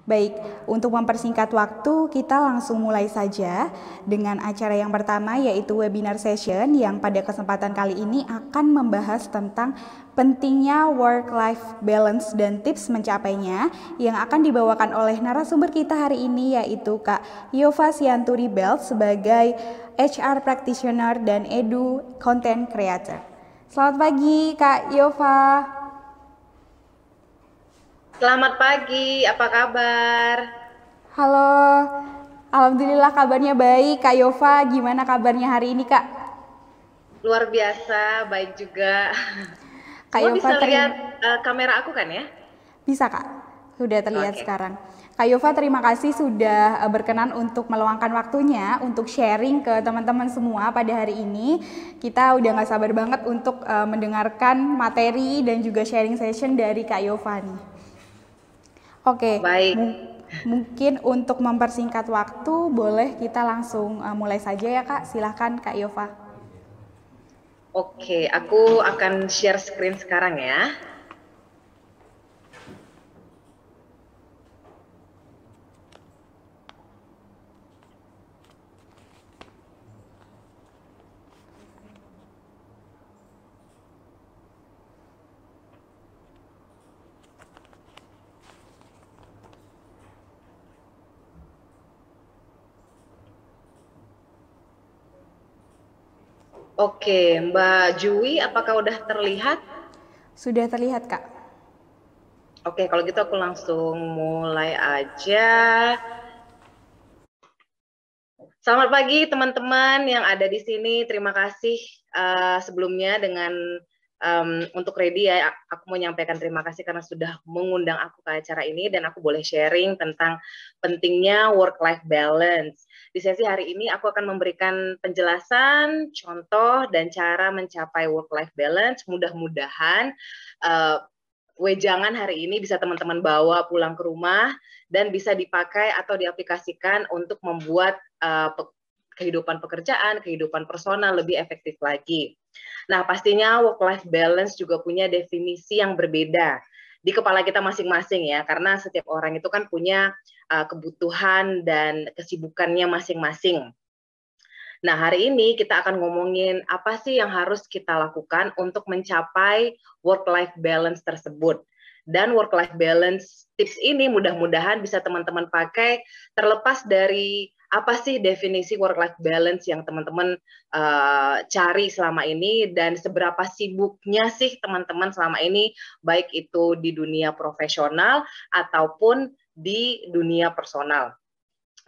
Baik, untuk mempersingkat waktu, kita langsung mulai saja dengan acara yang pertama, yaitu webinar session yang pada kesempatan kali ini akan membahas tentang pentingnya work-life balance dan tips mencapainya, yang akan dibawakan oleh narasumber kita hari ini, yaitu Kak Yova Sianturi Belt sebagai HR Practitioner dan Edu Content Creator. Selamat pagi Kak Yova. Selamat pagi, apa kabar? Halo, alhamdulillah kabarnya baik. Kak Yova, gimana kabarnya hari ini, Kak? Luar biasa, baik juga. Kak Semua Yova bisa lihat kamera aku kan ya? bisa, Kak? Sudah terlihat Oke. sekarang. Kak Yova, terima kasih sudah berkenan untuk meluangkan waktunya untuk sharing ke teman-teman semua pada hari ini. Kita udah gak sabar banget untuk mendengarkan materi dan juga sharing session dari Kak Yova nih. Oke, Baik. mungkin untuk mempersingkat waktu, boleh kita langsung mulai saja ya Kak. Silahkan Kak Yova. Oke, aku akan share screen sekarang ya. Oke, Mbak Jui, apakah udah terlihat? Sudah terlihat Kak. Oke, kalau gitu aku langsung mulai aja. Selamat pagi teman-teman yang ada di sini. Terima kasih sebelumnya untuk ready ya. Aku mau menyampaikan terima kasih karena sudah mengundang aku ke acara ini dan aku boleh sharing tentang pentingnya work-life balance. Di sesi hari ini aku akan memberikan penjelasan, contoh, dan cara mencapai work-life balance. Mudah-mudahan wejangan hari ini bisa teman-teman bawa pulang ke rumah dan bisa dipakai atau diaplikasikan untuk membuat kehidupan pekerjaan, kehidupan personal lebih efektif lagi. Nah, pastinya work-life balance juga punya definisi yang berbeda di kepala kita masing-masing ya, karena setiap orang itu kan punya kebutuhan dan kesibukannya masing-masing. Nah, hari ini kita akan ngomongin apa sih yang harus kita lakukan untuk mencapai work-life balance tersebut. Dan work-life balance tips ini mudah-mudahan bisa teman-teman pakai terlepas dari apa sih definisi work-life balance yang teman-teman cari selama ini dan seberapa sibuknya sih teman-teman selama ini, baik itu di dunia profesional ataupun di dunia personal.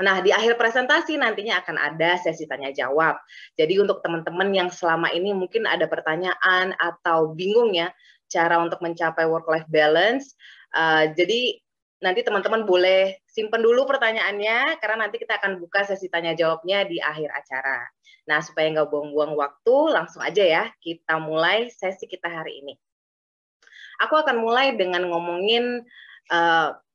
Nah, di akhir presentasi nantinya akan ada sesi tanya jawab. Jadi untuk teman-teman yang selama ini mungkin ada pertanyaan atau bingung ya cara untuk mencapai work-life balance, jadi nanti teman-teman boleh simpan dulu pertanyaannya karena nanti kita akan buka sesi tanya jawabnya di akhir acara. Nah, supaya nggak buang-buang waktu, langsung aja ya kita mulai sesi kita hari ini. Aku akan mulai dengan ngomongin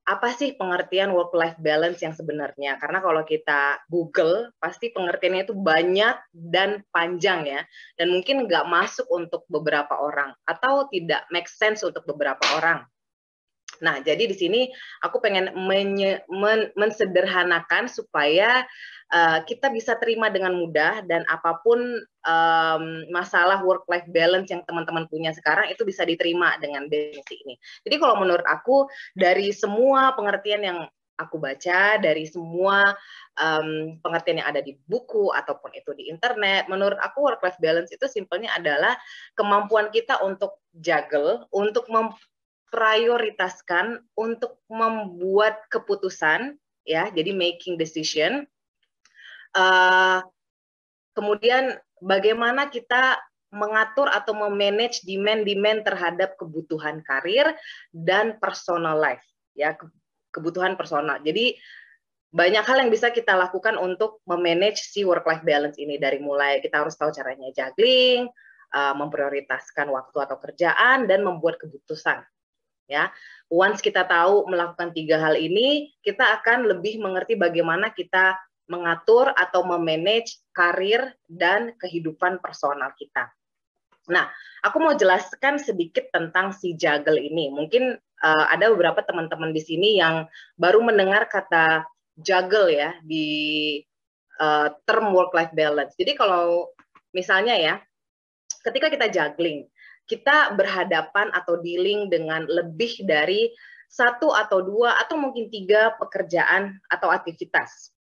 apa sih pengertian work-life balance yang sebenarnya? Karena kalau kita Google, pasti pengertiannya itu banyak dan panjang ya. Dan mungkin nggak masuk untuk beberapa orang, atau tidak make sense untuk beberapa orang. Nah, jadi di sini aku pengen mensederhanakan supaya kita bisa terima dengan mudah dan apapun masalah work-life balance yang teman-teman punya sekarang itu bisa diterima dengan definisi ini. Jadi kalau menurut aku dari semua pengertian yang aku baca, dari semua pengertian yang ada di buku ataupun itu di internet, menurut aku work-life balance itu simpelnya adalah kemampuan kita untuk juggle, untuk prioritaskan untuk membuat keputusan, ya, jadi making decision. Kemudian bagaimana kita mengatur atau memanage demand-demand terhadap kebutuhan karir dan personal life, ya, kebutuhan personal. Jadi banyak hal yang bisa kita lakukan untuk memanage si work-life balance ini, dari mulai kita harus tahu caranya juggling, memprioritaskan waktu atau kerjaan, dan membuat keputusan. Ya, once kita tahu melakukan 3 hal ini, kita akan lebih mengerti bagaimana kita mengatur atau memanage karir dan kehidupan personal kita. Nah, aku mau jelaskan sedikit tentang si juggle ini. Mungkin ada beberapa teman-teman di sini yang baru mendengar kata juggle ya di term work-life balance. Jadi kalau misalnya ya, ketika kita juggling, kita berhadapan atau dealing dengan lebih dari satu atau dua atau mungkin tiga pekerjaan atau aktivitas.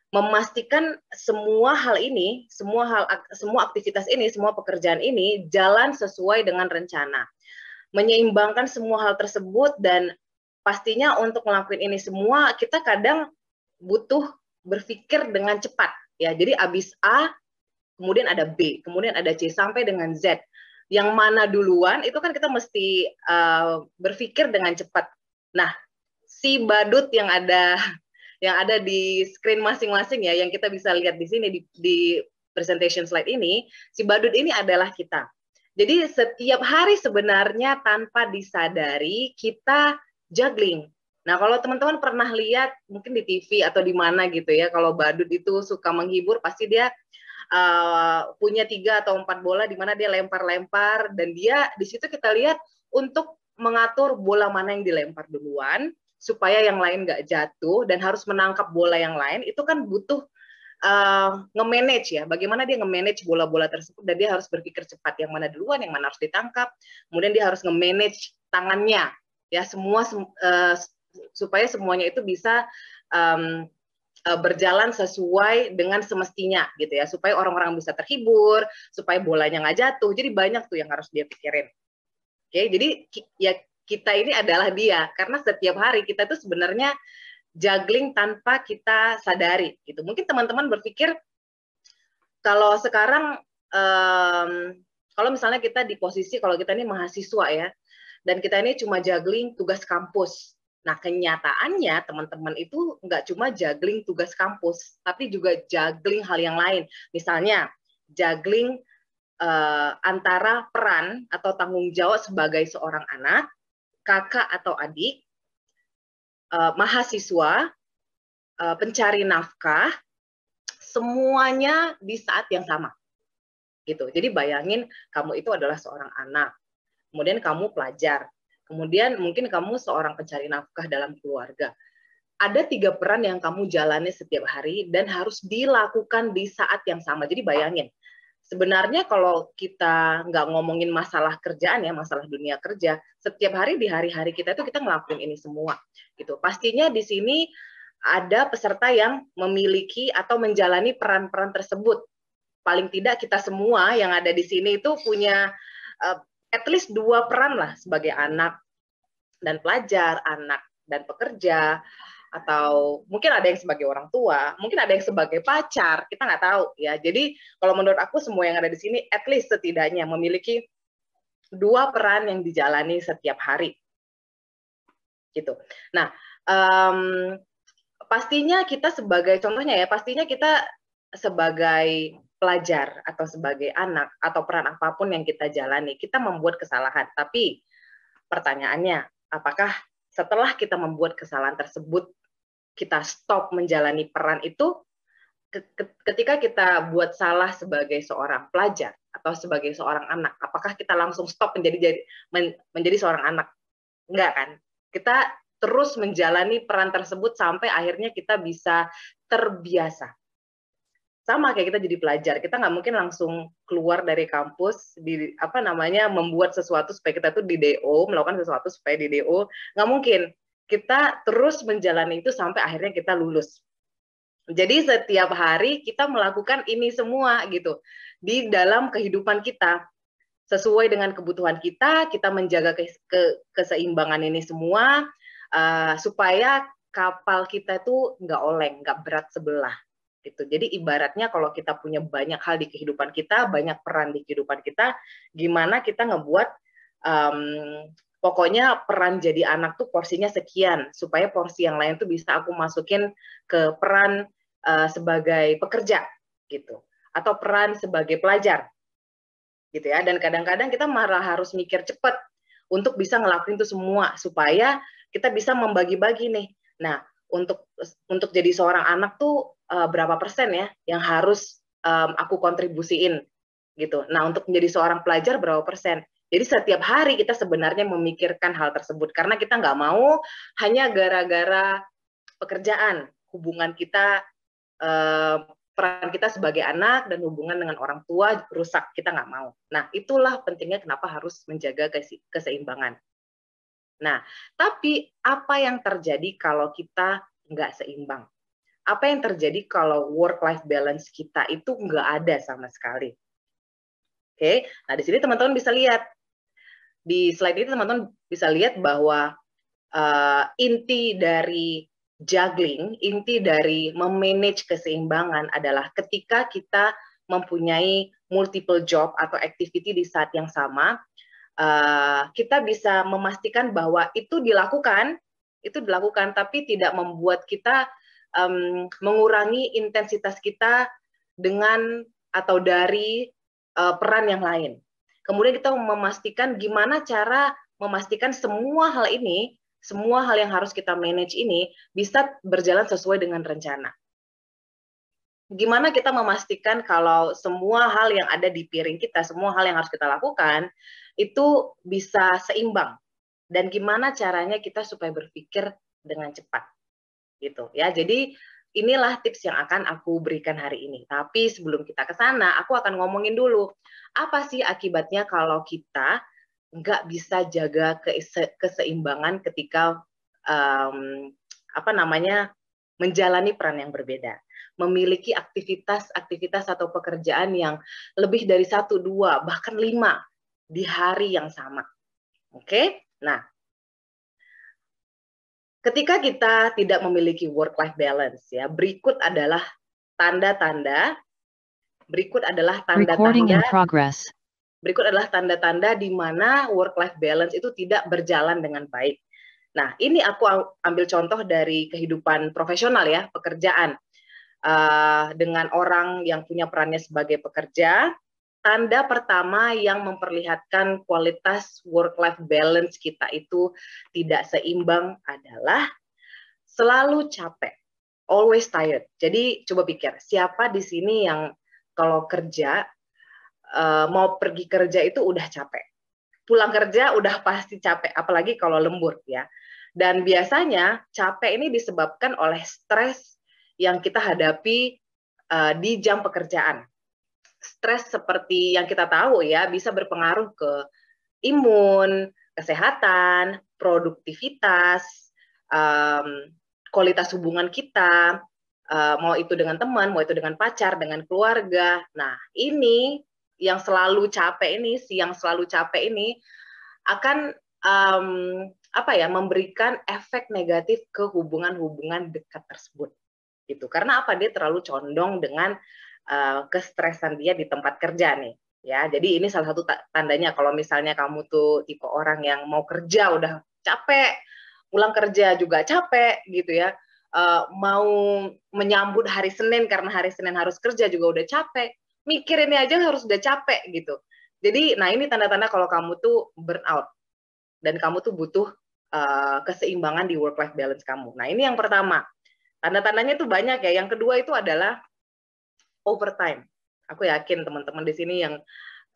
Memastikan semua hal ini, semua aktivitas ini, semua pekerjaan ini jalan sesuai dengan rencana. Menyeimbangkan semua hal tersebut, dan pastinya untuk ngelakuin ini semua kita kadang butuh berpikir dengan cepat ya. Jadi abis A, kemudian ada B, kemudian ada C sampai dengan Z. Yang mana duluan itu kan kita mesti berpikir dengan cepat. Nah, si badut yang ada di screen masing-masing ya, yang kita bisa lihat di sini di presentation slide ini, si badut ini adalah kita. Jadi setiap hari sebenarnya tanpa disadari kita juggling. Nah, kalau teman-teman pernah lihat mungkin di TV atau di mana gitu ya, kalau badut itu suka menghibur, pasti dia punya 3 atau 4 bola di mana dia lempar-lempar, dan dia di situ kita lihat untuk mengatur bola mana yang dilempar duluan supaya yang lain nggak jatuh dan harus menangkap bola yang lain. Itu kan butuh nge-manage ya, bagaimana dia nge-manage bola-bola tersebut, dan dia harus berpikir cepat yang mana duluan, yang mana harus ditangkap, kemudian dia harus nge-manage tangannya ya, semua supaya semuanya itu bisa berjalan sesuai dengan semestinya gitu ya, supaya orang-orang bisa terhibur, supaya bolanya nggak jatuh. Jadi banyak tuh yang harus dia pikirin. Oke, jadi ya kita ini adalah dia, karena setiap hari kita tuh sebenarnya juggling tanpa kita sadari gitu. Mungkin teman-teman berpikir kalau sekarang kalau misalnya kita di posisi, kalau kita ini mahasiswa ya, dan kita ini cuma juggling tugas kampus. Nah, kenyataannya teman-teman itu nggak cuma juggling tugas kampus, tapi juga juggling hal yang lain. Misalnya, juggling antara peran atau tanggung jawab sebagai seorang anak, kakak atau adik, mahasiswa, pencari nafkah, semuanya di saat yang sama. Gitu. Jadi bayangin kamu itu adalah seorang anak, kemudian kamu pelajar, kemudian mungkin kamu seorang pencari nafkah dalam keluarga. Ada 3 peran yang kamu jalani setiap hari dan harus dilakukan di saat yang sama. Jadi bayangin, sebenarnya kalau kita nggak ngomongin masalah kerjaan ya, masalah dunia kerja, setiap hari di hari-hari kita itu kita ngelakuin ini semua. Gitu. Pastinya di sini ada peserta yang memiliki atau menjalani peran-peran tersebut. Paling tidak kita semua yang ada di sini itu punya at least 2 peran lah, sebagai anak dan pelajar, anak dan pekerja, atau mungkin ada yang sebagai orang tua, mungkin ada yang sebagai pacar, kita nggak tahu ya. Jadi kalau menurut aku semua yang ada di sini at least setidaknya memiliki 2 peran yang dijalani setiap hari. Gitu. Nah, pastinya kita sebagai contohnya ya, pastinya kita sebagai pelajar atau sebagai anak atau peran apapun yang kita jalani, kita membuat kesalahan. Tapi pertanyaannya, apakah setelah kita membuat kesalahan tersebut, kita stop menjalani peran itu? Ketika kita buat salah sebagai seorang pelajar atau sebagai seorang anak, apakah kita langsung stop menjadi seorang anak? Enggak kan? Kita terus menjalani peran tersebut sampai akhirnya kita bisa terbiasa. Sama kayak kita jadi pelajar, kita nggak mungkin langsung keluar dari kampus membuat sesuatu supaya kita tuh di DO, melakukan sesuatu supaya di DO, nggak mungkin. Kita terus menjalani itu sampai akhirnya kita lulus. Jadi setiap hari kita melakukan ini semua gitu di dalam kehidupan kita, sesuai dengan kebutuhan kita menjaga keseimbangan ini semua supaya kapal kita tuh nggak oleng, nggak berat sebelah. Gitu. Jadi ibaratnya kalau kita punya banyak hal di kehidupan kita, banyak peran di kehidupan kita, gimana kita ngebuat pokoknya peran jadi anak tuh porsinya sekian, supaya porsi yang lain tuh bisa aku masukin ke peran sebagai pekerja gitu, atau peran sebagai pelajar gitu ya. Dan kadang-kadang kita malah harus mikir cepat untuk bisa ngelakuin itu semua supaya kita bisa membagi-bagi nih. Nah, untuk jadi seorang anak tuh berapa persen ya yang harus aku kontribusiin gitu. Nah, untuk menjadi seorang pelajar berapa persen. Jadi setiap hari kita sebenarnya memikirkan hal tersebut karena kita nggak mau hanya gara-gara pekerjaan, hubungan kita, peran kita sebagai anak dan hubungan dengan orang tua rusak, kita nggak mau. Nah, itulah pentingnya kenapa harus menjaga keseimbangan. Nah, tapi apa yang terjadi kalau kita nggak seimbang? Apa yang terjadi kalau work-life balance kita itu nggak ada sama sekali? Oke, nah di sini teman-teman bisa lihat, di slide ini teman-teman bisa lihat bahwa inti dari juggling, inti dari memanage keseimbangan adalah ketika kita mempunyai multiple job atau activity di saat yang sama, kita bisa memastikan bahwa itu dilakukan, tapi tidak membuat kita mengurangi intensitas kita dengan atau dari peran yang lain. Kemudian kita memastikan gimana cara memastikan semua hal ini, semua hal yang harus kita manage ini bisa berjalan sesuai dengan rencana. Gimana kita memastikan kalau semua hal yang ada di piring kita, semua hal yang harus kita lakukan, itu bisa seimbang. Dan gimana caranya kita supaya berpikir dengan cepat. Gitu ya. Jadi inilah tips yang akan aku berikan hari ini. Tapi sebelum kita ke sana, aku akan ngomongin dulu, apa sih akibatnya kalau kita nggak bisa jaga keseimbangan ketika menjalani peran yang berbeda, memiliki aktivitas atau pekerjaan yang lebih dari 1, 2, bahkan 5 di hari yang sama. Oke? Nah, ketika kita tidak memiliki work-life balance, ya, berikut adalah tanda-tanda di mana work-life balance itu tidak berjalan dengan baik. Nah, ini aku ambil contoh dari kehidupan profesional ya, pekerjaan. Dengan orang yang punya perannya sebagai pekerja, tanda pertama yang memperlihatkan kualitas work-life balance kita itu tidak seimbang adalah selalu capek, always tired. Jadi coba pikir, siapa di sini yang kalau kerja, mau pergi kerja itu udah capek. Pulang kerja udah pasti capek, apalagi kalau lembur ya. Dan biasanya capek ini disebabkan oleh stres yang kita hadapi di jam pekerjaan. Stres seperti yang kita tahu ya, bisa berpengaruh ke imun, kesehatan, produktivitas, kualitas hubungan kita, mau itu dengan teman, mau itu dengan pacar, dengan keluarga. Nah, ini yang selalu capek ini akan memberikan efek negatif ke hubungan-hubungan dekat tersebut. Gitu. Karena apa? Dia terlalu condong dengan kestresan dia di tempat kerja nih. Ya, jadi ini salah satu tandanya kalau misalnya kamu tuh tipe orang yang mau kerja udah capek, pulang kerja juga capek gitu ya. Mau menyambut hari Senin karena hari Senin harus kerja juga udah capek. Mikir ini aja harus udah capek gitu. Jadi, nah ini tanda-tanda kalau kamu tuh burnout dan kamu tuh butuh keseimbangan di work-life balance kamu. Nah, ini yang pertama. Tanda-tandanya itu banyak ya. Yang kedua itu adalah overtime. Aku yakin teman-teman di sini yang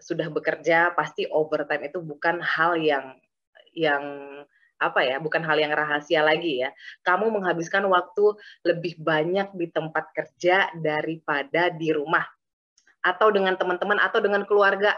sudah bekerja pasti overtime itu bukan hal yang bukan hal yang rahasia lagi ya. Kamu menghabiskan waktu lebih banyak di tempat kerja daripada di rumah atau dengan teman-teman atau dengan keluarga.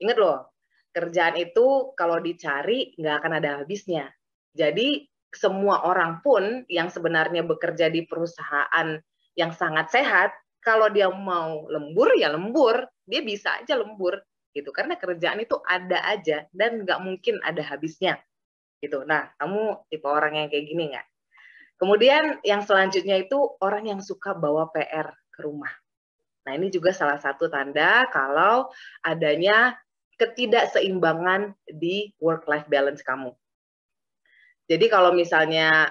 Ingat loh, kerjaan itu kalau dicari nggak akan ada habisnya. Jadi semua orang pun yang sebenarnya bekerja di perusahaan yang sangat sehat, kalau dia mau lembur ya lembur, dia bisa aja lembur gitu. Karena kerjaan itu ada aja dan nggak mungkin ada habisnya gitu. Nah, kamu tipe orang yang kayak gini nggak? Kemudian yang selanjutnya itu orang yang suka bawa PR ke rumah. Nah, ini juga salah satu tanda kalau adanya ketidakseimbangan di work-life balance kamu. Jadi kalau misalnya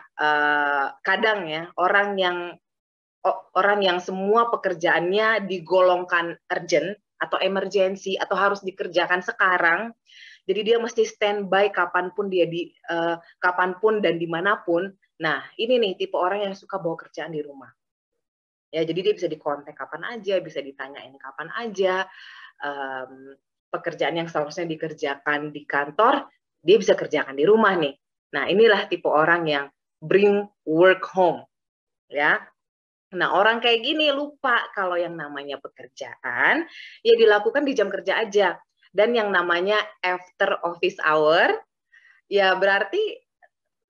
kadang ya orang yang semua pekerjaannya digolongkan urgent atau emergency atau harus dikerjakan sekarang, jadi dia mesti standby kapanpun kapanpun dan dimanapun. Nah ini nih tipe orang yang suka bawa kerjaan di rumah. Ya jadi dia bisa dikontak kapan aja, bisa ditanyain kapan aja. pekerjaan yang seharusnya dikerjakan di kantor, dia bisa kerjakan di rumah nih. Nah, inilah tipe orang yang bring work home, ya. Nah, orang kayak gini lupa kalau yang namanya pekerjaan ya dilakukan di jam kerja aja. Dan yang namanya after office hour, ya berarti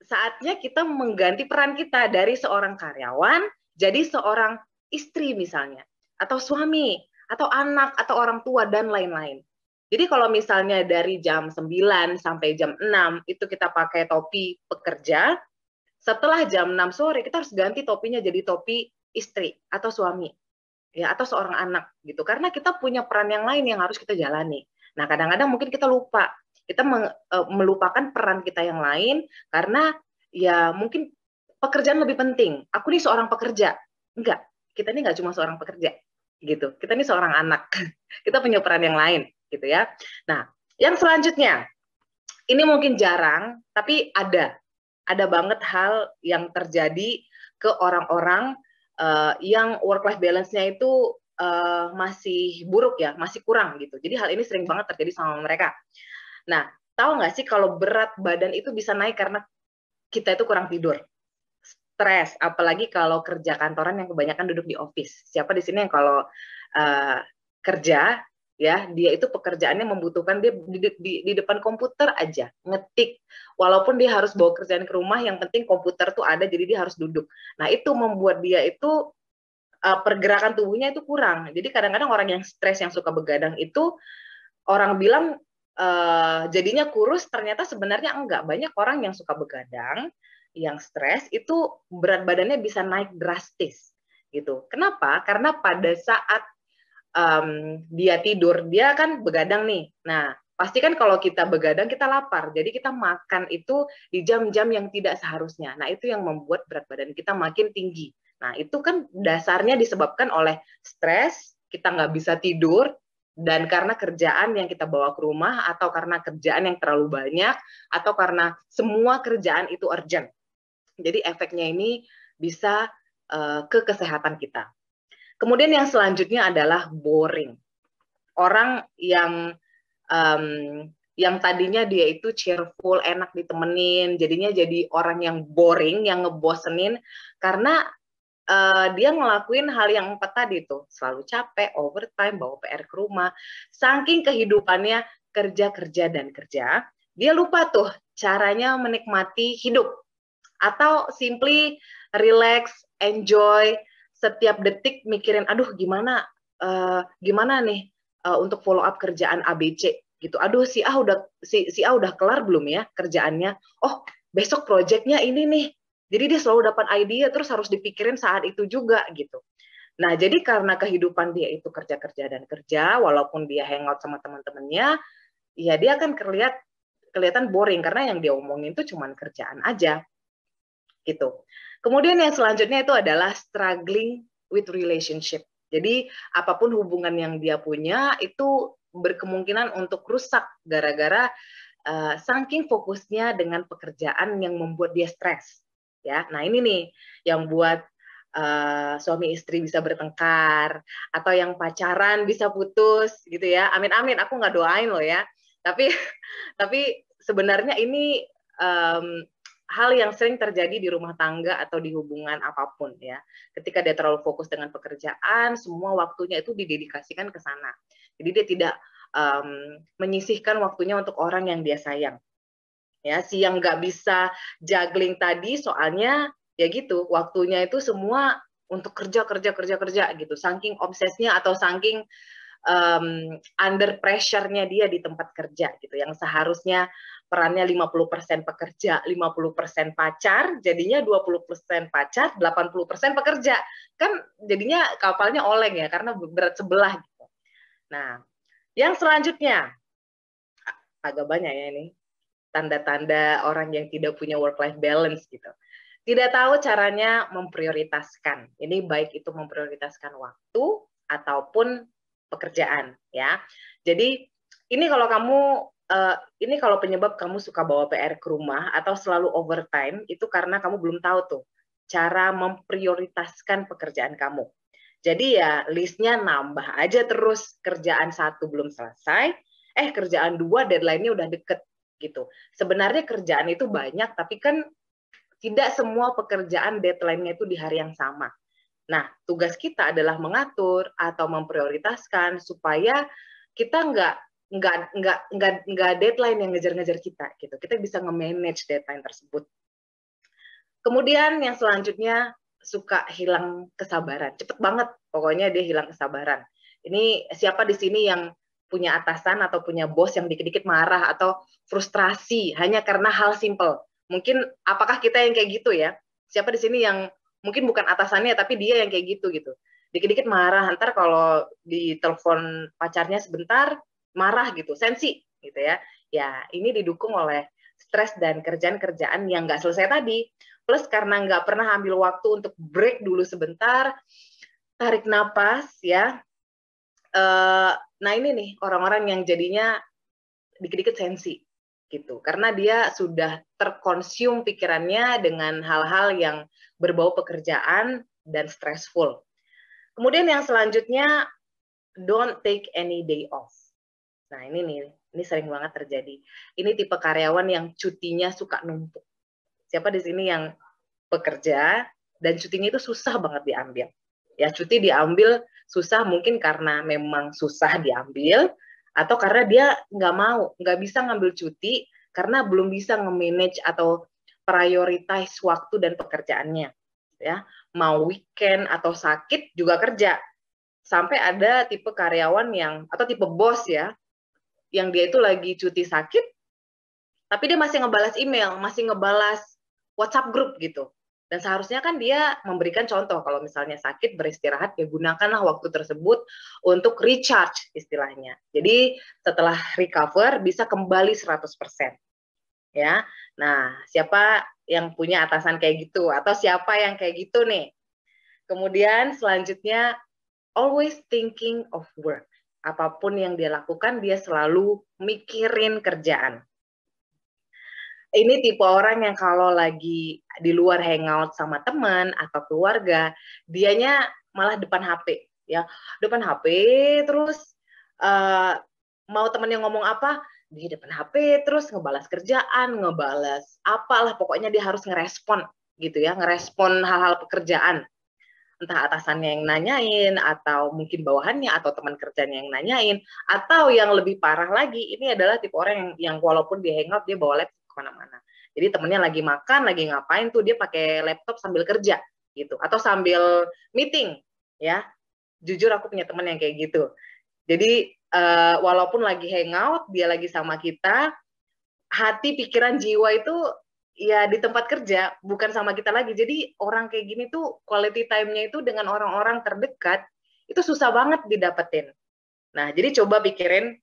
saatnya kita mengganti peran kita dari seorang karyawan jadi seorang istri misalnya, atau suami, atau anak, atau orang tua, dan lain-lain. Jadi kalau misalnya dari jam 9 sampai jam 6 itu kita pakai topi pekerja, setelah jam 6 sore kita harus ganti topinya jadi topi istri atau suami, ya, atau seorang anak gitu. Karena kita punya peran yang lain yang harus kita jalani. Nah, kadang-kadang mungkin kita lupa. Kita melupakan peran kita yang lain karena ya mungkin pekerjaan lebih penting. Aku nih seorang pekerja. Enggak, kita ini enggak cuma seorang pekerja gitu. Kita ini seorang anak. Kita punya peran yang lain gitu ya. Nah, yang selanjutnya, ini mungkin jarang, tapi ada banget hal yang terjadi ke orang-orang yang work-life balance-nya itu masih buruk ya, masih kurang gitu. Jadi hal ini sering banget terjadi sama mereka. Nah, tahu nggak sih kalau berat badan itu bisa naik karena kita itu kurang tidur, stres, apalagi kalau kerja kantoran yang kebanyakan duduk di office. Siapa di sini yang kalau kerja ya dia itu pekerjaannya membutuhkan dia di depan komputer aja ngetik, walaupun dia harus bawa kerjaan ke rumah, yang penting komputer tuh ada, jadi dia harus duduk. Nah, itu membuat dia itu pergerakan tubuhnya itu kurang. Jadi kadang-kadang orang yang stres, yang suka begadang itu orang bilang jadinya kurus, ternyata sebenarnya enggak. Banyak orang yang suka begadang, yang stres itu berat badannya bisa naik drastis gitu. Kenapa? Karena pada saat dia tidur, dia kan begadang nih. Nah, pasti kan kalau kita begadang kita lapar, jadi kita makan itu di jam-jam yang tidak seharusnya. Nah, itu yang membuat berat badan kita makin tinggi. Nah, itu kan dasarnya disebabkan oleh stres, kita nggak bisa tidur, dan karena kerjaan yang kita bawa ke rumah, atau karena kerjaan yang terlalu banyak, atau karena semua kerjaan itu urgent. Jadi efeknya ini bisa ke kesehatan kita. Kemudian yang selanjutnya adalah boring. Orang yang tadinya dia itu cheerful, enak ditemenin, jadinya jadi orang yang boring, yang ngebosenin, karena dia ngelakuin hal yang 4 tadi tuh, selalu capek, overtime, bawa PR ke rumah, saking kehidupannya kerja, kerja, dan kerja, dia lupa tuh caranya menikmati hidup, atau simply relax, enjoy, setiap detik mikirin, aduh gimana nih untuk follow up kerjaan ABC gitu. Aduh si A udah kelar belum ya kerjaannya? Oh, besok proyeknya ini nih. Jadi dia selalu dapat ide terus harus dipikirin saat itu juga gitu. Nah, jadi karena kehidupan dia itu kerja dan kerja, walaupun dia hangout sama teman-temannya, ya dia akan kelihatan boring karena yang dia omongin itu cuma kerjaan aja gitu. Kemudian yang selanjutnya itu adalah struggling with relationship. Jadi apapun hubungan yang dia punya itu berkemungkinan untuk rusak gara-gara saking fokusnya dengan pekerjaan yang membuat dia stres. Ya, nah ini nih yang buat suami istri bisa bertengkar, atau yang pacaran bisa putus gitu ya. Amin amin, aku nggak doain loh ya. Tapi sebenarnya ini hal yang sering terjadi di rumah tangga atau di hubungan apapun ya. Ketika dia terlalu fokus dengan pekerjaan, semua waktunya itu didedikasikan ke sana. Jadi dia tidak menyisihkan waktunya untuk orang yang dia sayang. Ya, si yang nggak bisa juggling tadi soalnya ya gitu, waktunya itu semua untuk kerja gitu. Saking obsesnya atau saking under pressure-nya dia di tempat kerja gitu, yang seharusnya perannya 50% pekerja, 50% pacar, jadinya 20% pacar, 80% pekerja. Kan jadinya kapalnya oleng ya, karena berat sebelah gitu. Nah, yang selanjutnya, agak banyak ya ini, tanda-tanda orang yang tidak punya work-life balance gitu. Tidak tahu caranya memprioritaskan. Ini baik itu memprioritaskan waktu ataupun pekerjaan ya. Jadi ini kalau penyebab kamu suka bawa PR ke rumah atau selalu overtime, itu karena kamu belum tahu tuh cara memprioritaskan pekerjaan kamu. Jadi ya listnya nambah aja terus, kerjaan satu belum selesai, kerjaan 2 deadline-nya udah deket gitu. Sebenarnya kerjaan itu banyak, tapi kan tidak semua pekerjaan deadline-nya itu di hari yang sama. Nah, tugas kita adalah mengatur atau memprioritaskan supaya kita nggak deadline yang ngejar-ngejar kita gitu. Kita bisa nge-manage deadline tersebut. Kemudian yang selanjutnya suka hilang kesabaran. Cepet banget pokoknya dia hilang kesabaran. Ini siapa di sini yang punya atasan atau punya bos yang dikit-dikit marah atau frustrasi hanya karena hal simple? Mungkin apakah kita yang kayak gitu ya? Siapa di sini yang mungkin bukan atasannya tapi dia yang kayak gitu gitu. Dikit-dikit marah, ntar kalau ditelepon pacarnya sebentar marah gitu, sensi gitu ya. Ya, ini didukung oleh stres dan kerjaan-kerjaan yang nggak selesai tadi. Plus karena nggak pernah ambil waktu untuk break dulu sebentar, tarik napas ya. Nah ini nih orang-orang yang jadinya dikit-dikit sensi gitu, karena dia sudah terkonsum pikirannya dengan hal-hal yang berbau pekerjaan dan stressful. Kemudian yang selanjutnya, don't take any day off. Nah ini nih, ini sering banget terjadi. Ini tipe karyawan yang cutinya suka numpuk. Siapa di sini yang bekerja dan cutinya itu susah banget diambil? Ya cuti diambil susah mungkin karena memang susah diambil, atau karena dia nggak bisa ngambil cuti karena belum bisa nge-manage atau prioritize waktu dan pekerjaannya. Ya, mau weekend atau sakit juga kerja. Sampai ada tipe karyawan yang atau tipe bos ya, yang dia itu lagi cuti sakit, tapi dia masih ngebalas email, masih ngebalas WhatsApp grup gitu. Dan seharusnya kan dia memberikan contoh, kalau misalnya sakit beristirahat, ya gunakanlah waktu tersebut untuk recharge istilahnya. Jadi setelah recover bisa kembali 100%. Ya. Nah, siapa yang punya atasan kayak gitu? Atau siapa yang kayak gitu nih? Kemudian selanjutnya, always thinking of work. Apapun yang dia lakukan, dia selalu mikirin kerjaan. Ini tipe orang yang kalau lagi di luar hangout sama teman atau keluarga, dianya malah depan HP, ya, depan HP terus mau temennya ngomong apa, dia depan HP terus ngebalas kerjaan, ngebalas apalah, pokoknya dia harus ngerespon gitu ya, ngerespon hal-hal pekerjaan. Entah atasannya yang nanyain, atau mungkin bawahannya, atau teman kerjanya yang nanyain, atau yang lebih parah lagi, ini adalah tipe orang yang walaupun di hangout, dia bawa laptop kemana-mana. Jadi temennya lagi makan, lagi ngapain tuh, dia pakai laptop sambil kerja, gitu. Atau sambil meeting, ya. Jujur aku punya teman yang kayak gitu. Jadi, walaupun lagi hangout, dia lagi sama kita, hati, pikiran, jiwa itu ya di tempat kerja, bukan sama kita lagi. Jadi orang kayak gini tuh quality time-nya itu dengan orang-orang terdekat itu susah banget didapetin. Nah, jadi coba pikirin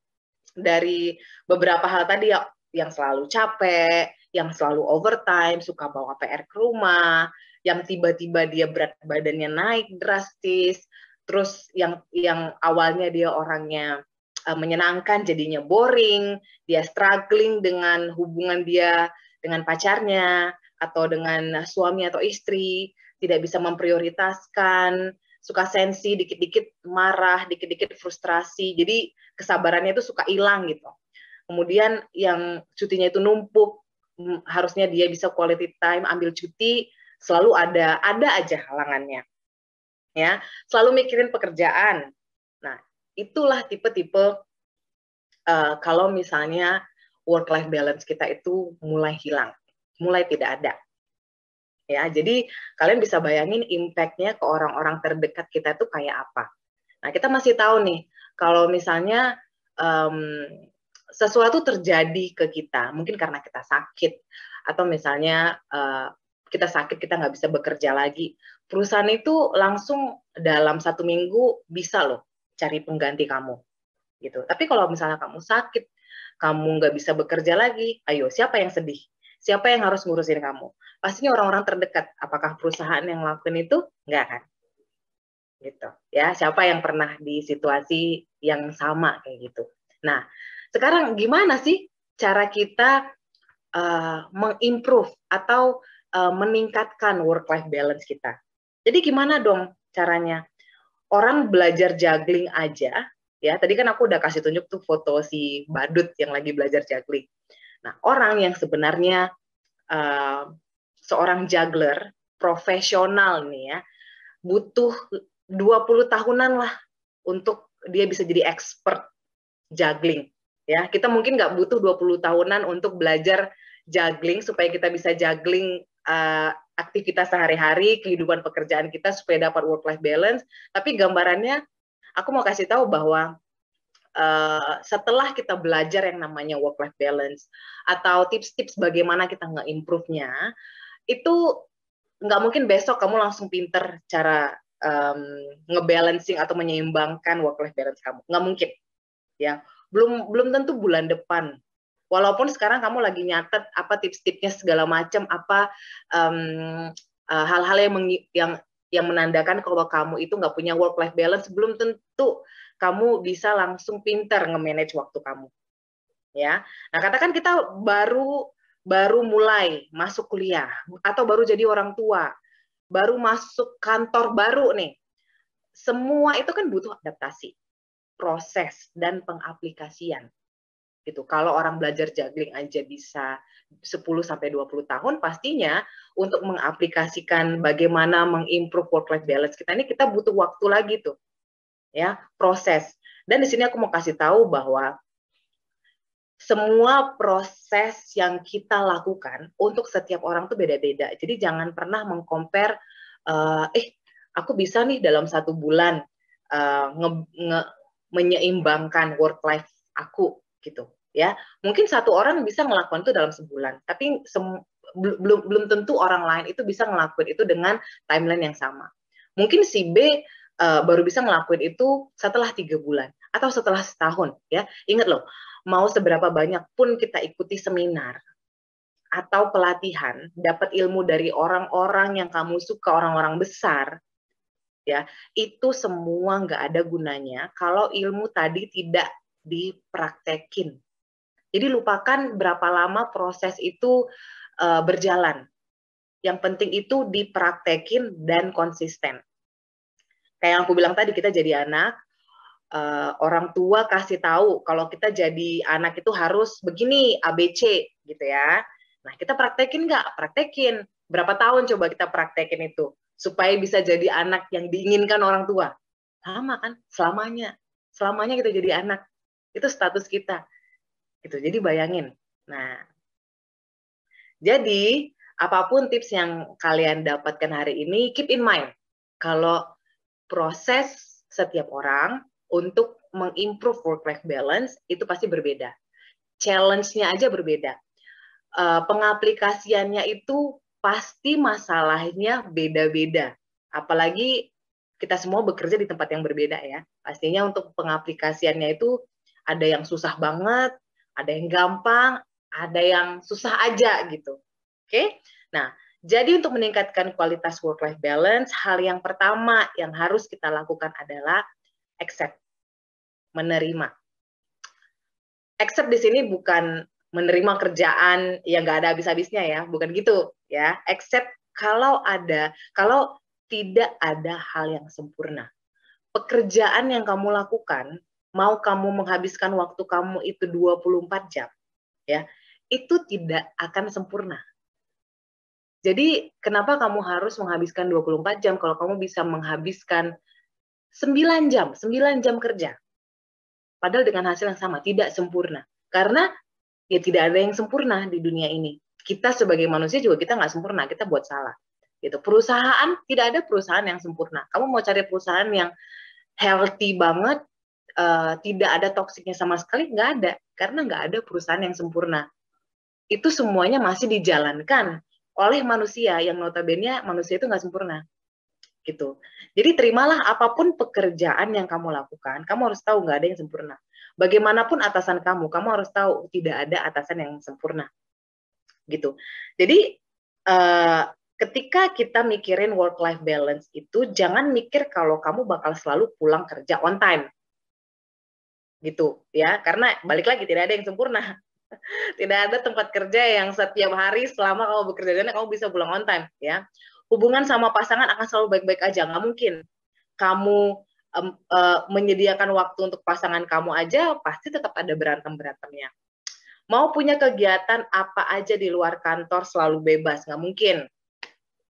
dari beberapa hal tadi ya, yang selalu capek, yang selalu overtime, suka bawa PR ke rumah, yang tiba-tiba dia berat badannya naik drastis, terus yang awalnya dia orangnya menyenangkan jadinya boring, dia struggling dengan hubungan dia dengan pacarnya atau dengan suami atau istri, tidak bisa memprioritaskan, suka sensi, dikit-dikit marah, dikit-dikit frustrasi, jadi kesabarannya itu suka hilang gitu. Kemudian yang cutinya itu numpuk, harusnya dia bisa quality time, ambil cuti, selalu ada aja halangannya. Ya, selalu mikirin pekerjaan. Nah, itulah tipe-tipe kalau misalnya work-life balance kita itu mulai hilang, mulai tidak ada. Ya, jadi kalian bisa bayangin impact-nya ke orang-orang terdekat kita itu kayak apa. Nah, kita masih tahu nih, kalau misalnya sesuatu terjadi ke kita, mungkin karena kita sakit, atau misalnya kita sakit, kita nggak bisa bekerja lagi, perusahaan itu langsung dalam 1 minggu bisa loh cari pengganti kamu. Gitu. Tapi kalau misalnya kamu sakit, kamu nggak bisa bekerja lagi, ayo siapa yang sedih? Siapa yang harus ngurusin kamu? Pastinya orang-orang terdekat. Apakah perusahaan yang ngelakuin itu? Nggak kan? Gitu. Ya, siapa yang pernah di situasi yang sama kayak gitu? Nah, sekarang gimana sih cara kita mengimprove atau meningkatkan work-life balance kita? Jadi gimana dong caranya? Orang belajar juggling aja Ya, tadi kan aku udah kasih tunjuk tuh foto si badut yang lagi belajar juggling. Nah, orang yang sebenarnya seorang juggler profesional nih ya, butuh 20 tahunan lah untuk dia bisa jadi expert juggling. Ya, kita mungkin nggak butuh 20 tahunan untuk belajar juggling supaya kita bisa juggling aktivitas sehari-hari, kehidupan pekerjaan kita supaya dapat work-life balance. Tapi gambarannya, aku mau kasih tahu bahwa setelah kita belajar yang namanya work-life balance atau tips-tips bagaimana kita nge-improve-nya, itu nggak mungkin besok kamu langsung pinter cara ngebalancing atau menyeimbangkan work-life balance kamu. Nggak mungkin. Ya, belum tentu bulan depan. Walaupun sekarang kamu lagi nyatet apa tips-tipsnya segala macam, apa hal-hal yang menandakan kalau kamu itu nggak punya work-life balance, belum tentu kamu bisa langsung pinter nge-manage waktu kamu. Ya, nah katakan kita baru mulai masuk kuliah atau baru jadi orang tua, baru masuk kantor baru nih. Semua itu kan butuh adaptasi, proses dan pengaplikasian. Gitu. Kalau orang belajar juggling aja bisa 10 sampai 20 tahun, pastinya untuk mengaplikasikan bagaimana mengimprove work life balance kita ini kita butuh waktu lagi tuh. Ya, proses. Dan di sini aku mau kasih tahu bahwa semua proses yang kita lakukan untuk setiap orang tuh beda-beda. Jadi jangan pernah mengcompare aku bisa nih dalam 1 bulan menyeimbangkan work life aku gitu ya. Mungkin satu orang bisa ngelakuin itu dalam sebulan, tapi belum tentu orang lain itu bisa ngelakuin itu dengan timeline yang sama. Mungkin si B baru bisa ngelakuin itu setelah 3 bulan atau setelah setahun ya. Ingat loh, mau seberapa banyak pun kita ikuti seminar atau pelatihan, dapat ilmu dari orang-orang yang kamu suka, orang-orang besar, ya, itu semua nggak ada gunanya kalau ilmu tadi tidak dipraktekin. Jadi lupakan berapa lama proses itu berjalan. Yang penting itu dipraktekin dan konsisten. Kayak yang aku bilang tadi, kita jadi anak, orang tua kasih tahu kalau kita jadi anak itu harus begini, ABC gitu ya. Nah, kita praktekin nggak? Praktekin. Berapa tahun coba kita praktekin itu? Supaya bisa jadi anak yang diinginkan orang tua. Sama kan? Selamanya. Selamanya kita jadi anak. Itu status kita. Gitu. Jadi bayangin. Nah, jadi apapun tips yang kalian dapatkan hari ini, keep in mind. Kalau proses setiap orang untuk mengimprove work-life balance itu pasti berbeda. Challenge-nya aja berbeda. Pengaplikasiannya itu pasti masalahnya beda-beda. Apalagi kita semua bekerja di tempat yang berbeda ya. Pastinya untuk pengaplikasiannya itu ada yang susah banget, ada yang gampang, ada yang susah aja gitu. Oke? Nah, jadi untuk meningkatkan kualitas work-life balance, hal yang pertama yang harus kita lakukan adalah accept, menerima. Accept di sini bukan menerima kerjaan yang nggak ada habis-habisnya ya, bukan gitu ya. Accept kalau tidak ada hal yang sempurna. Pekerjaan yang kamu lakukan, mau kamu menghabiskan waktu kamu itu 24 jam, ya, itu tidak akan sempurna. Jadi kenapa kamu harus menghabiskan 24 jam kalau kamu bisa menghabiskan 9 jam kerja? Padahal dengan hasil yang sama, tidak sempurna. Karena ya tidak ada yang sempurna di dunia ini. Kita sebagai manusia juga kita nggak sempurna, kita buat salah. Gitu. Perusahaan, tidak ada perusahaan yang sempurna. Kamu mau cari perusahaan yang healthy banget, tidak ada toksiknya sama sekali, nggak ada. Karena nggak ada perusahaan yang sempurna. Itu semuanya masih dijalankan oleh manusia, yang notabene manusia itu nggak sempurna. Gitu. Jadi terimalah apapun pekerjaan yang kamu lakukan, kamu harus tahu nggak ada yang sempurna. Bagaimanapun atasan kamu harus tahu tidak ada atasan yang sempurna. Gitu. Jadi ketika kita mikirin work-life balance itu, jangan mikir kalau kamu bakal selalu pulang kerja on time. Gitu ya, karena balik lagi tidak ada yang sempurna. Tidak ada tempat kerja yang setiap hari selama kamu bekerja dan kamu bisa pulang on time ya. Hubungan sama pasangan akan selalu baik-baik aja, nggak mungkin kamu menyediakan waktu untuk pasangan kamu aja, pasti tetap ada berantem-berantemnya. Mau punya kegiatan apa aja di luar kantor selalu bebas, nggak mungkin.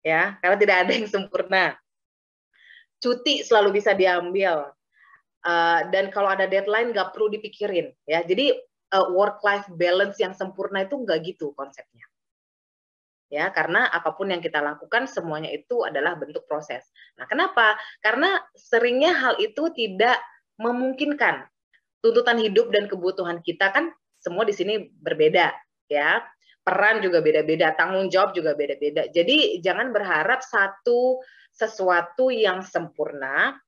Ya, karena tidak ada yang sempurna. Cuti selalu bisa diambil. Dan kalau ada deadline nggak perlu dipikirin. Ya, jadi work-life balance yang sempurna itu nggak gitu konsepnya. Ya, karena apapun yang kita lakukan semuanya itu adalah bentuk proses. Nah, kenapa? Karena seringnya hal itu tidak memungkinkan. Tuntutan hidup dan kebutuhan kita kan semua di sini berbeda, ya. Peran juga beda-beda, tanggung jawab juga beda-beda. Jadi jangan berharap sesuatu yang sempurna,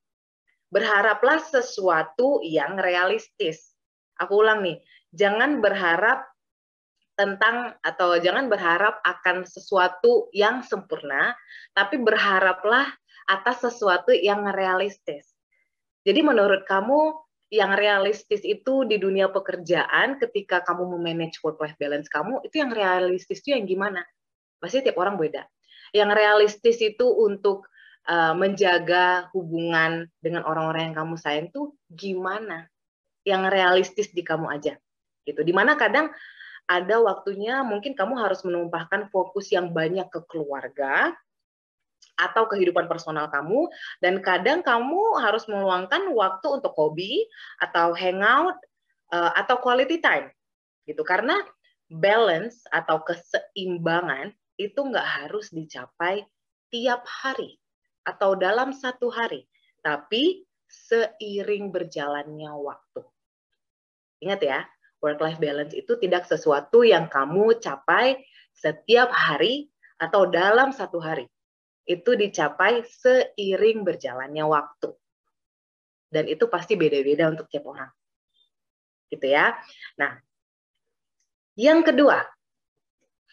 berharaplah sesuatu yang realistis. Aku ulang nih, jangan berharap jangan berharap akan sesuatu yang sempurna, tapi berharaplah atas sesuatu yang realistis. Jadi menurut kamu yang realistis itu di dunia pekerjaan ketika kamu memanage work-life balance kamu, itu yang realistis itu yang gimana? Pasti tiap orang beda. Yang realistis itu untuk menjaga hubungan dengan orang-orang yang kamu sayang itu gimana? Yang realistis di kamu aja. Gitu. Dimana kadang ada waktunya mungkin kamu harus menumpahkan fokus yang banyak ke keluarga atau kehidupan personal kamu, dan kadang kamu harus meluangkan waktu untuk hobi atau hangout atau quality time gitu. Karena balance atau keseimbangan itu nggak harus dicapai tiap hari atau dalam satu hari, tapi seiring berjalannya waktu. Ingat ya, work-life balance itu tidak sesuatu yang kamu capai setiap hari atau dalam satu hari. Itu dicapai seiring berjalannya waktu. Dan itu pasti beda-beda untuk tiap orang. Gitu ya. Nah, yang kedua,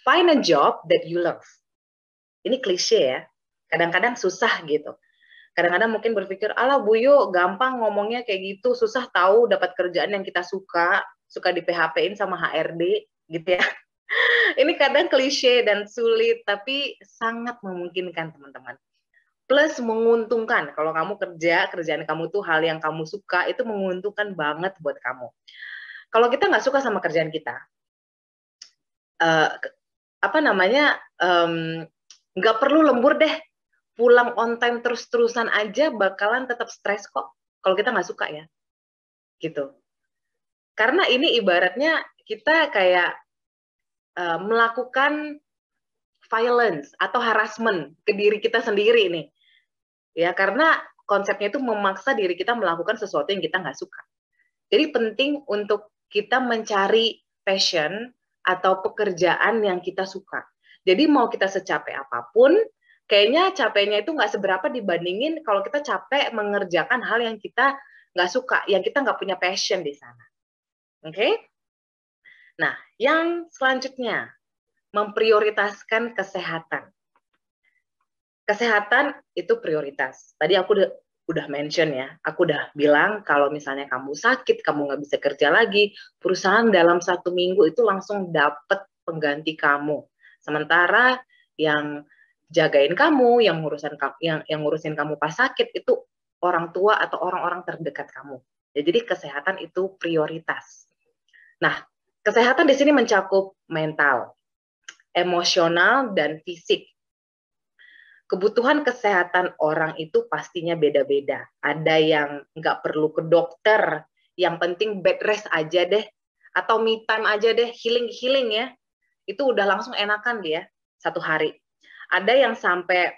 find a job that you love. Ini klise ya. Kadang-kadang susah gitu. Kadang-kadang mungkin berpikir, alah Bu Yu, gampang ngomongnya kayak gitu, susah tahu dapat kerjaan yang kita suka di PHP-in sama HRD, gitu ya. Ini kadang klise dan sulit, tapi sangat memungkinkan teman-teman. Plus menguntungkan, kalau kamu kerjaan kamu tuh hal yang kamu suka, itu menguntungkan banget buat kamu. Kalau kita nggak suka sama kerjaan kita, nggak perlu lembur deh, pulang on time terus-terusan aja bakalan tetap stres kok, kalau kita nggak suka ya, gitu. Karena ini ibaratnya kita kayak melakukan violence atau harassment ke diri kita sendiri nih. Ya, karena konsepnya itu memaksa diri kita melakukan sesuatu yang kita nggak suka. Jadi penting untuk kita mencari passion atau pekerjaan yang kita suka. Jadi mau kita secapek apapun, kayaknya capeknya itu nggak seberapa dibandingin kalau kita capek mengerjakan hal yang kita nggak suka, yang kita nggak punya passion di sana. Oke? Nah, yang selanjutnya, memprioritaskan kesehatan. Kesehatan itu prioritas. Tadi aku udah mention ya, aku udah bilang kalau misalnya kamu sakit, kamu nggak bisa kerja lagi, perusahaan dalam 1 minggu itu langsung dapat pengganti kamu. Sementara yang jagain kamu, yang ngurusin kamu pas sakit itu orang tua atau orang-orang terdekat kamu. Ya, jadi kesehatan itu prioritas. Nah, kesehatan di sini mencakup mental, emosional, dan fisik. Kebutuhan kesehatan orang itu pastinya beda-beda. Ada yang nggak perlu ke dokter, yang penting bed rest aja deh, atau me time aja deh, healing ya. Itu udah langsung enakan dia 1 hari. Ada yang sampai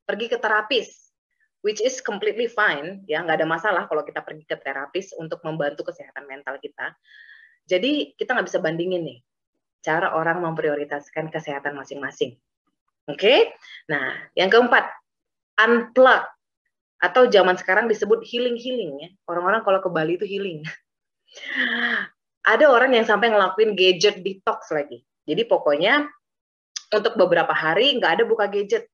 pergi ke terapis, which is completely fine, ya nggak ada masalah kalau kita pergi ke terapis untuk membantu kesehatan mental kita. Jadi kita nggak bisa bandingin nih cara orang memprioritaskan kesehatan masing-masing. Oke, nah yang keempat, unplug atau zaman sekarang disebut healing ya. Orang-orang kalau ke Bali itu healing. Ada orang yang sampai ngelakuin gadget detox lagi. Jadi pokoknya untuk beberapa hari nggak ada buka gadget.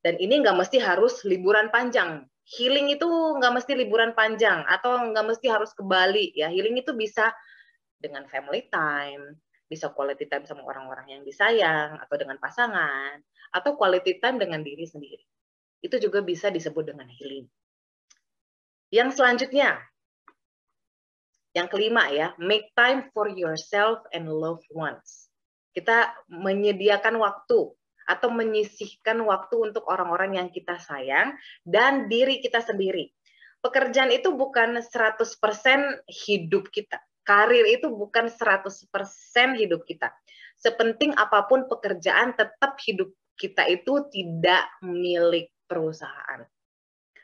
Dan ini nggak mesti harus liburan panjang. Healing itu nggak mesti liburan panjang atau nggak mesti harus ke Bali ya. Healing itu bisa dengan family time, bisa quality time sama orang-orang yang disayang, atau dengan pasangan, atau quality time dengan diri sendiri. Itu juga bisa disebut dengan healing. Yang selanjutnya, yang kelima ya, make time for yourself and loved ones. Kita menyediakan waktu atau menyisihkan waktu untuk orang-orang yang kita sayang dan diri kita sendiri. Pekerjaan itu bukan 100% hidup kita. Karir itu bukan 100% hidup kita. Sepenting apapun pekerjaan, tetap hidup kita itu tidak milik perusahaan.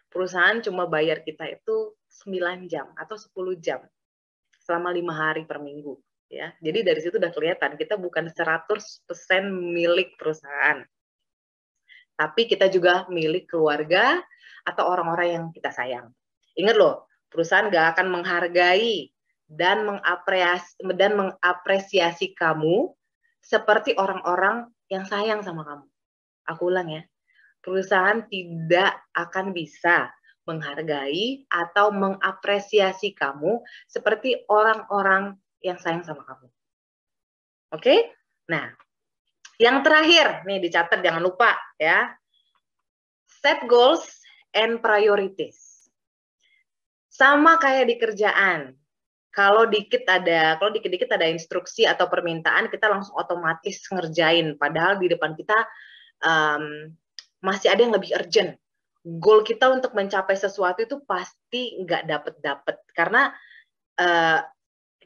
Perusahaan cuma bayar kita itu 9 jam atau 10 jam selama 5 hari per minggu. Ya, jadi dari situ udah kelihatan kita bukan 100% milik perusahaan. Tapi kita juga milik keluarga atau orang-orang yang kita sayang. Ingat loh, perusahaan gak akan menghargai dan mengapresiasi kamu seperti orang-orang yang sayang sama kamu. Aku ulang ya, perusahaan tidak akan bisa menghargai atau mengapresiasi kamu seperti orang-orang yang sayang sama kamu. Oke? Nah, yang terakhir, nih dicatat jangan lupa ya. Set goals and priorities. Sama kayak di kerjaan. Kalau dikit-dikit ada instruksi atau permintaan, kita langsung otomatis ngerjain. Padahal di depan kita masih ada yang lebih urgent. Goal kita untuk mencapai sesuatu itu pasti nggak dapet. Karena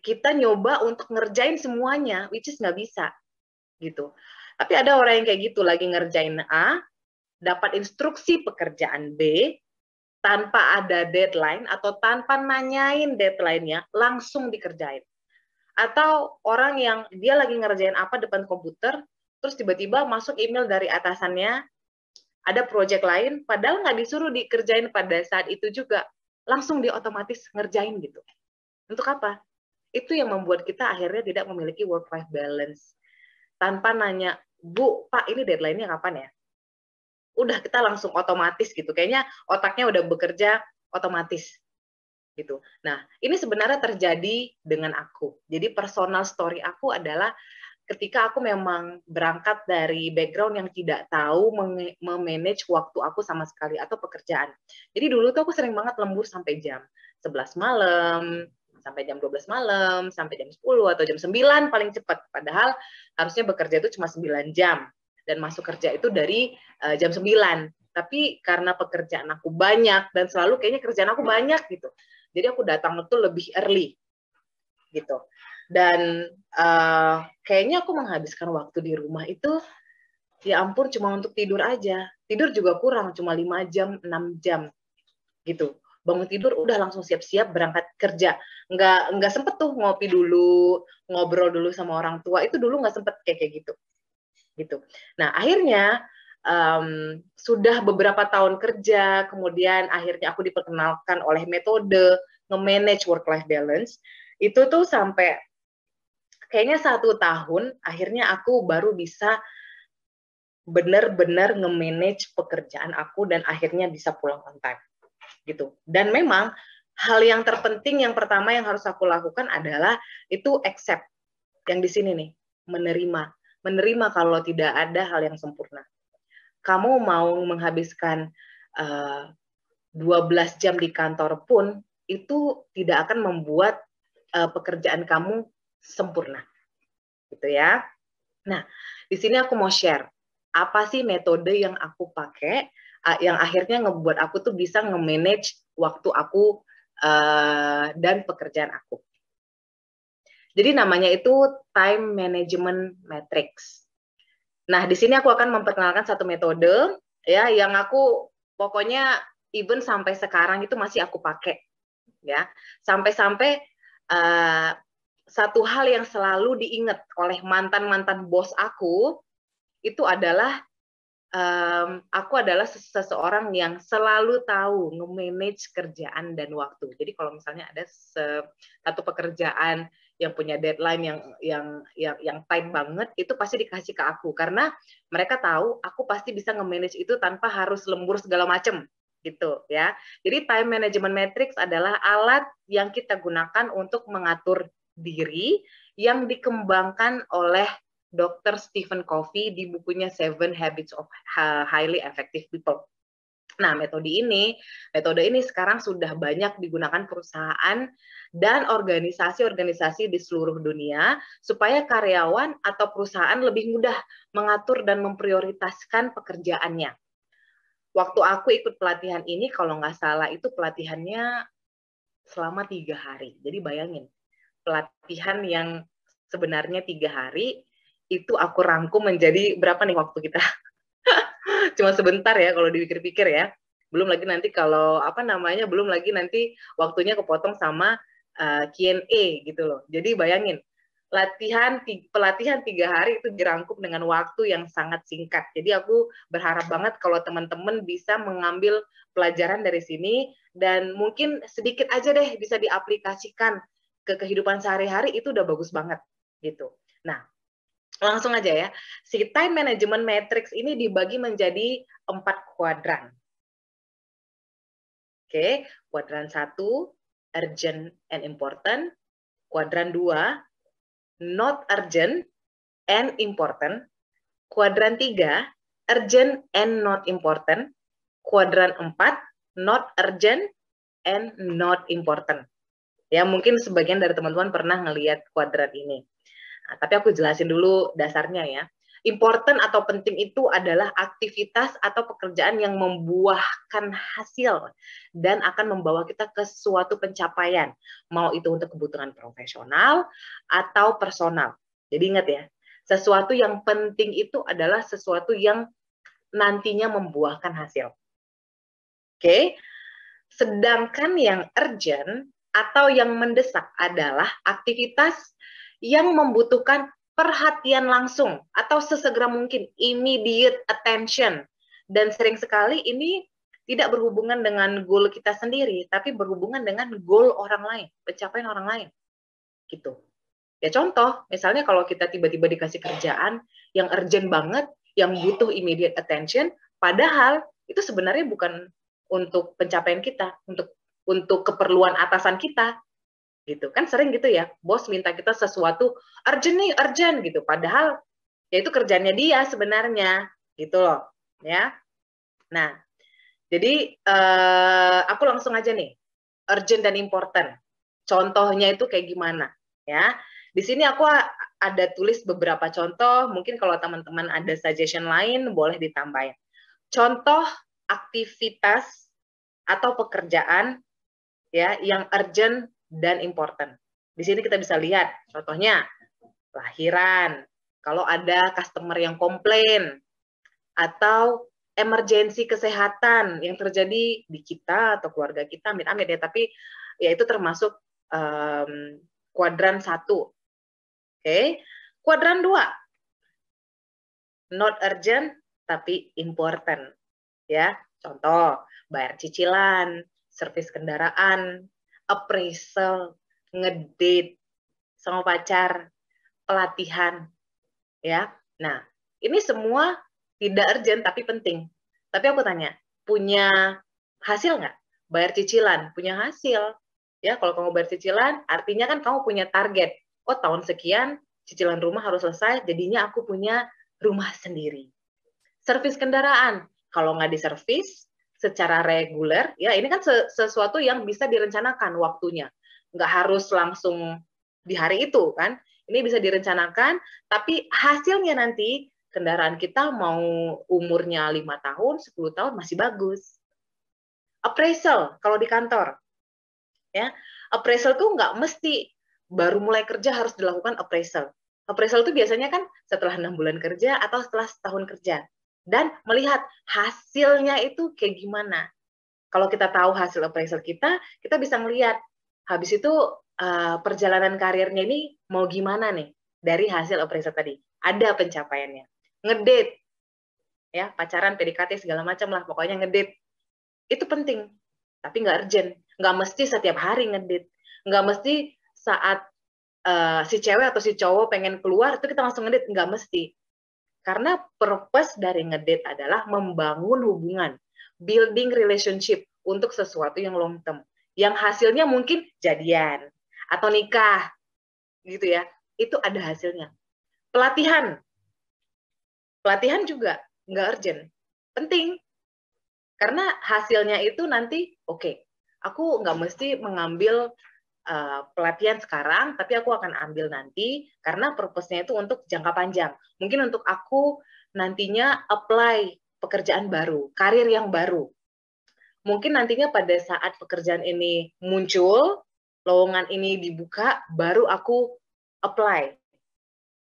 kita nyoba untuk ngerjain semuanya, which is nggak bisa. Gitu. Tapi ada orang yang kayak gitu, lagi ngerjain A, dapat instruksi pekerjaan B, tanpa ada deadline atau tanpa nanyain deadline-nya, langsung dikerjain. Atau orang yang dia lagi ngerjain apa depan komputer, terus tiba-tiba masuk email dari atasannya, ada project lain, padahal nggak disuruh dikerjain pada saat itu juga, langsung dia otomatis ngerjain gitu. Untuk apa? Itu yang membuat kita akhirnya tidak memiliki work-life balance. Tanpa nanya, Bu, Pak, ini deadline-nya kapan ya? Udah kita langsung otomatis gitu. Kayaknya otaknya udah bekerja otomatis gitu. Nah, ini sebenarnya terjadi dengan aku. Jadi personal story aku adalah ketika aku memang berangkat dari background yang tidak tahu memanage waktu aku sama sekali atau pekerjaan. Jadi dulu tuh aku sering banget lembur sampai jam 11 malam, sampai jam 12 malam, sampai jam 10 atau jam 9 paling cepat. Padahal harusnya bekerja itu cuma 9 jam. Dan masuk kerja itu dari jam 9. Tapi karena pekerjaan aku banyak, dan selalu kayaknya kerjaan aku banyak gitu. Jadi aku datang itu lebih early. Gitu. Dan kayaknya aku menghabiskan waktu di rumah itu, ya ampun cuma untuk tidur aja. Tidur juga kurang, cuma 5 jam, 6 jam. Gitu. Bangun tidur udah langsung siap-siap berangkat kerja. Nggak sempet tuh ngopi dulu, ngobrol dulu sama orang tua. Itu dulu nggak sempet kayak gitu. Gitu. Nah, akhirnya sudah beberapa tahun kerja, kemudian akhirnya aku diperkenalkan oleh metode nge-manage work-life balance, itu tuh sampai kayaknya 1 tahun, akhirnya aku baru bisa benar-benar nge-manage pekerjaan aku dan akhirnya bisa pulang on time. Gitu. Dan memang hal yang terpenting yang pertama yang harus aku lakukan adalah itu accept. Yang di sini nih, menerima kalau tidak ada hal yang sempurna. Kamu mau menghabiskan 12 jam di kantor pun, itu tidak akan membuat pekerjaan kamu sempurna. Gitu ya. Nah, di sini aku mau share, apa sih metode yang aku pakai, yang akhirnya ngebuat aku tuh bisa nge-manage waktu aku dan pekerjaan aku. Jadi namanya itu time management matrix. Nah, di sini aku akan memperkenalkan satu metode ya yang aku pokoknya even sampai sekarang itu masih aku pakai ya. Sampai-sampai satu hal yang selalu diingat oleh mantan-mantan bos aku itu adalah aku adalah seseorang yang selalu tahu nge-manage kerjaan dan waktu. Jadi kalau misalnya ada satu pekerjaan yang punya deadline yang tight banget, itu pasti dikasih ke aku karena mereka tahu aku pasti bisa nge-manage itu tanpa harus lembur segala macam gitu ya. Jadi time management matrix adalah alat yang kita gunakan untuk mengatur diri yang dikembangkan oleh Dr. Stephen Covey di bukunya Seven Habits of Highly Effective People. Nah, metode ini sekarang sudah banyak digunakan perusahaan dan organisasi-organisasi di seluruh dunia supaya karyawan atau perusahaan lebih mudah mengatur dan memprioritaskan pekerjaannya. Waktu aku ikut pelatihan ini, kalau nggak salah itu pelatihannya selama 3 hari. Jadi bayangin, pelatihan yang sebenarnya 3 hari, itu aku rangkum menjadi berapa nih waktu kita? Cuma sebentar ya kalau dipikir-pikir ya. Belum lagi nanti kalau belum lagi nanti waktunya kepotong sama Q&A gitu loh. Jadi bayangin, pelatihan 3 hari itu dirangkum dengan waktu yang sangat singkat. Jadi aku berharap banget kalau teman-teman bisa mengambil pelajaran dari sini dan mungkin sedikit aja deh bisa diaplikasikan ke kehidupan sehari-hari, itu udah bagus banget gitu. Nah, langsung aja ya. Si time management matrix ini dibagi menjadi 4 kuadran. Oke, kuadran 1 urgent and important, kuadran 2 not urgent and important, kuadran 3 urgent and not important, kuadran 4 not urgent and not important. Ya, mungkin sebagian dari teman-teman pernah ngelihat kuadran ini. Nah, tapi aku jelasin dulu dasarnya ya. Important atau penting itu adalah aktivitas atau pekerjaan yang membuahkan hasil dan akan membawa kita ke suatu pencapaian. Mau itu untuk kebutuhan profesional atau personal. Jadi ingat ya, sesuatu yang penting itu adalah sesuatu yang nantinya membuahkan hasil. Oke? Sedangkan yang urgent atau yang mendesak adalah aktivitas yang membutuhkan perhatian langsung atau sesegera mungkin, immediate attention. Dan sering sekali ini tidak berhubungan dengan goal kita sendiri, tapi berhubungan dengan goal orang lain, pencapaian orang lain. Gitu. Ya contoh, misalnya kalau kita tiba-tiba dikasih kerjaan yang urgent banget, yang butuh immediate attention, padahal itu sebenarnya bukan untuk pencapaian kita, untuk keperluan atasan kita, gitu kan. Sering gitu ya, bos minta kita sesuatu urgent nih, urgent gitu, padahal ya itu kerjanya dia sebenarnya, gitu loh, ya. Nah, jadi aku langsung aja nih, urgent dan important. Contohnya itu kayak gimana, ya. Di sini aku ada tulis beberapa contoh, mungkin kalau teman-teman ada suggestion lain boleh ditambahin. Contoh aktivitas atau pekerjaan ya yang urgent dan important. Di sini kita bisa lihat contohnya lahiran, kalau ada customer yang komplain atau emergensi kesehatan yang terjadi di kita atau keluarga kita, amit-amit ya, tapi ya itu termasuk kuadran 1. Oke. Kuadran 2 not urgent tapi important. Ya, contoh, bayar cicilan, servis kendaraan, appraisal, ngedate sama pacar, pelatihan, ya. Nah, ini semua tidak urgent tapi penting. Tapi aku tanya, punya hasil nggak? Bayar cicilan, punya hasil. Ya, kalau kamu bayar cicilan, artinya kan kamu punya target. Oh, tahun sekian cicilan rumah harus selesai, jadinya aku punya rumah sendiri. Servis kendaraan, kalau nggak diservis secara reguler, ya ini kan sesuatu yang bisa direncanakan waktunya. Nggak harus langsung di hari itu, kan. Ini bisa direncanakan, tapi hasilnya nanti kendaraan kita mau umurnya 5 tahun, 10 tahun masih bagus. Appraisal, kalau di kantor. Ya, appraisal tuh nggak mesti baru mulai kerja harus dilakukan appraisal. Appraisal itu biasanya kan setelah 6 bulan kerja atau setelah setahun kerja. Dan melihat hasilnya itu kayak gimana. Kalau kita tahu hasil appraisal kita bisa melihat habis itu perjalanan karirnya ini mau gimana nih dari hasil appraisal tadi. Ada pencapaiannya. Ngedate, ya pacaran, PDKT segala macam lah, pokoknya ngedate. Itu penting, tapi nggak urgent. Nggak mesti setiap hari ngedate. Nggak mesti saat si cewek atau si cowok pengen keluar itu kita langsung ngedate, nggak mesti. Karena purpose dari ngedate adalah membangun hubungan, building relationship untuk sesuatu yang long term. Yang hasilnya mungkin jadian atau nikah, gitu ya. Itu ada hasilnya. Pelatihan juga nggak urgent, penting. Karena hasilnya itu nanti, oke, aku nggak mesti mengambil pelatihan sekarang, tapi aku akan ambil nanti karena purpose-nya itu untuk jangka panjang. Mungkin untuk aku nantinya apply pekerjaan baru, karir yang baru. Mungkin nantinya pada saat pekerjaan ini muncul, lowongan ini dibuka, baru aku apply.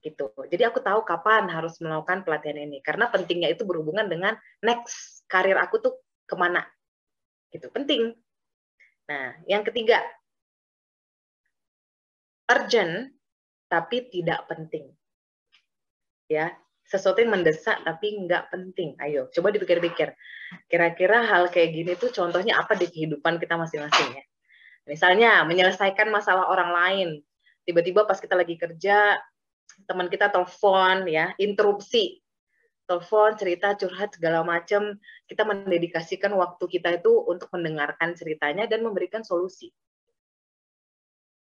Gitu. Jadi aku tahu kapan harus melakukan pelatihan ini. Karena pentingnya itu berhubungan dengan next karir aku tuh kemana. Gitu, penting. Nah, yang ketiga, urgent tapi tidak penting. Ya, sesuatu yang mendesak tapi nggak penting. Ayo, coba dipikir-pikir. Kira-kira hal kayak gini tuh contohnya apa di kehidupan kita masing-masing ya? Misalnya, menyelesaikan masalah orang lain. Tiba-tiba pas kita lagi kerja, teman kita telepon, ya, interupsi. Telepon, cerita, curhat, segala macam. Kita mendedikasikan waktu kita itu untuk mendengarkan ceritanya dan memberikan solusi.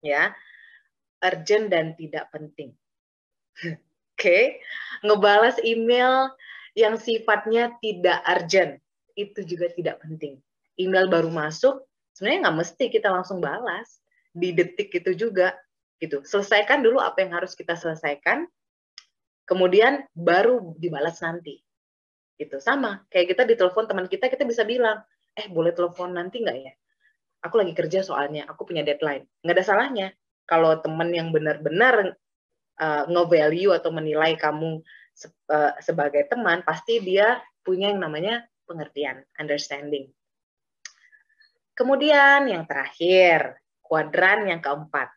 Ya, urgent dan tidak penting. Oke, ngebalas email yang sifatnya tidak urgent, itu juga tidak penting. Email baru masuk, sebenarnya nggak mesti kita langsung balas, di detik itu juga. Gitu. Selesaikan dulu apa yang harus kita selesaikan, kemudian baru dibalas nanti. Gitu. Sama, kayak kita ditelepon teman kita bisa bilang, boleh telepon nanti nggak ya? Aku lagi kerja soalnya, aku punya deadline. Nggak ada salahnya. Kalau teman yang benar-benar nge-value atau menilai kamu sebagai teman, pasti dia punya yang namanya pengertian, understanding. Kemudian yang terakhir, kuadran yang keempat,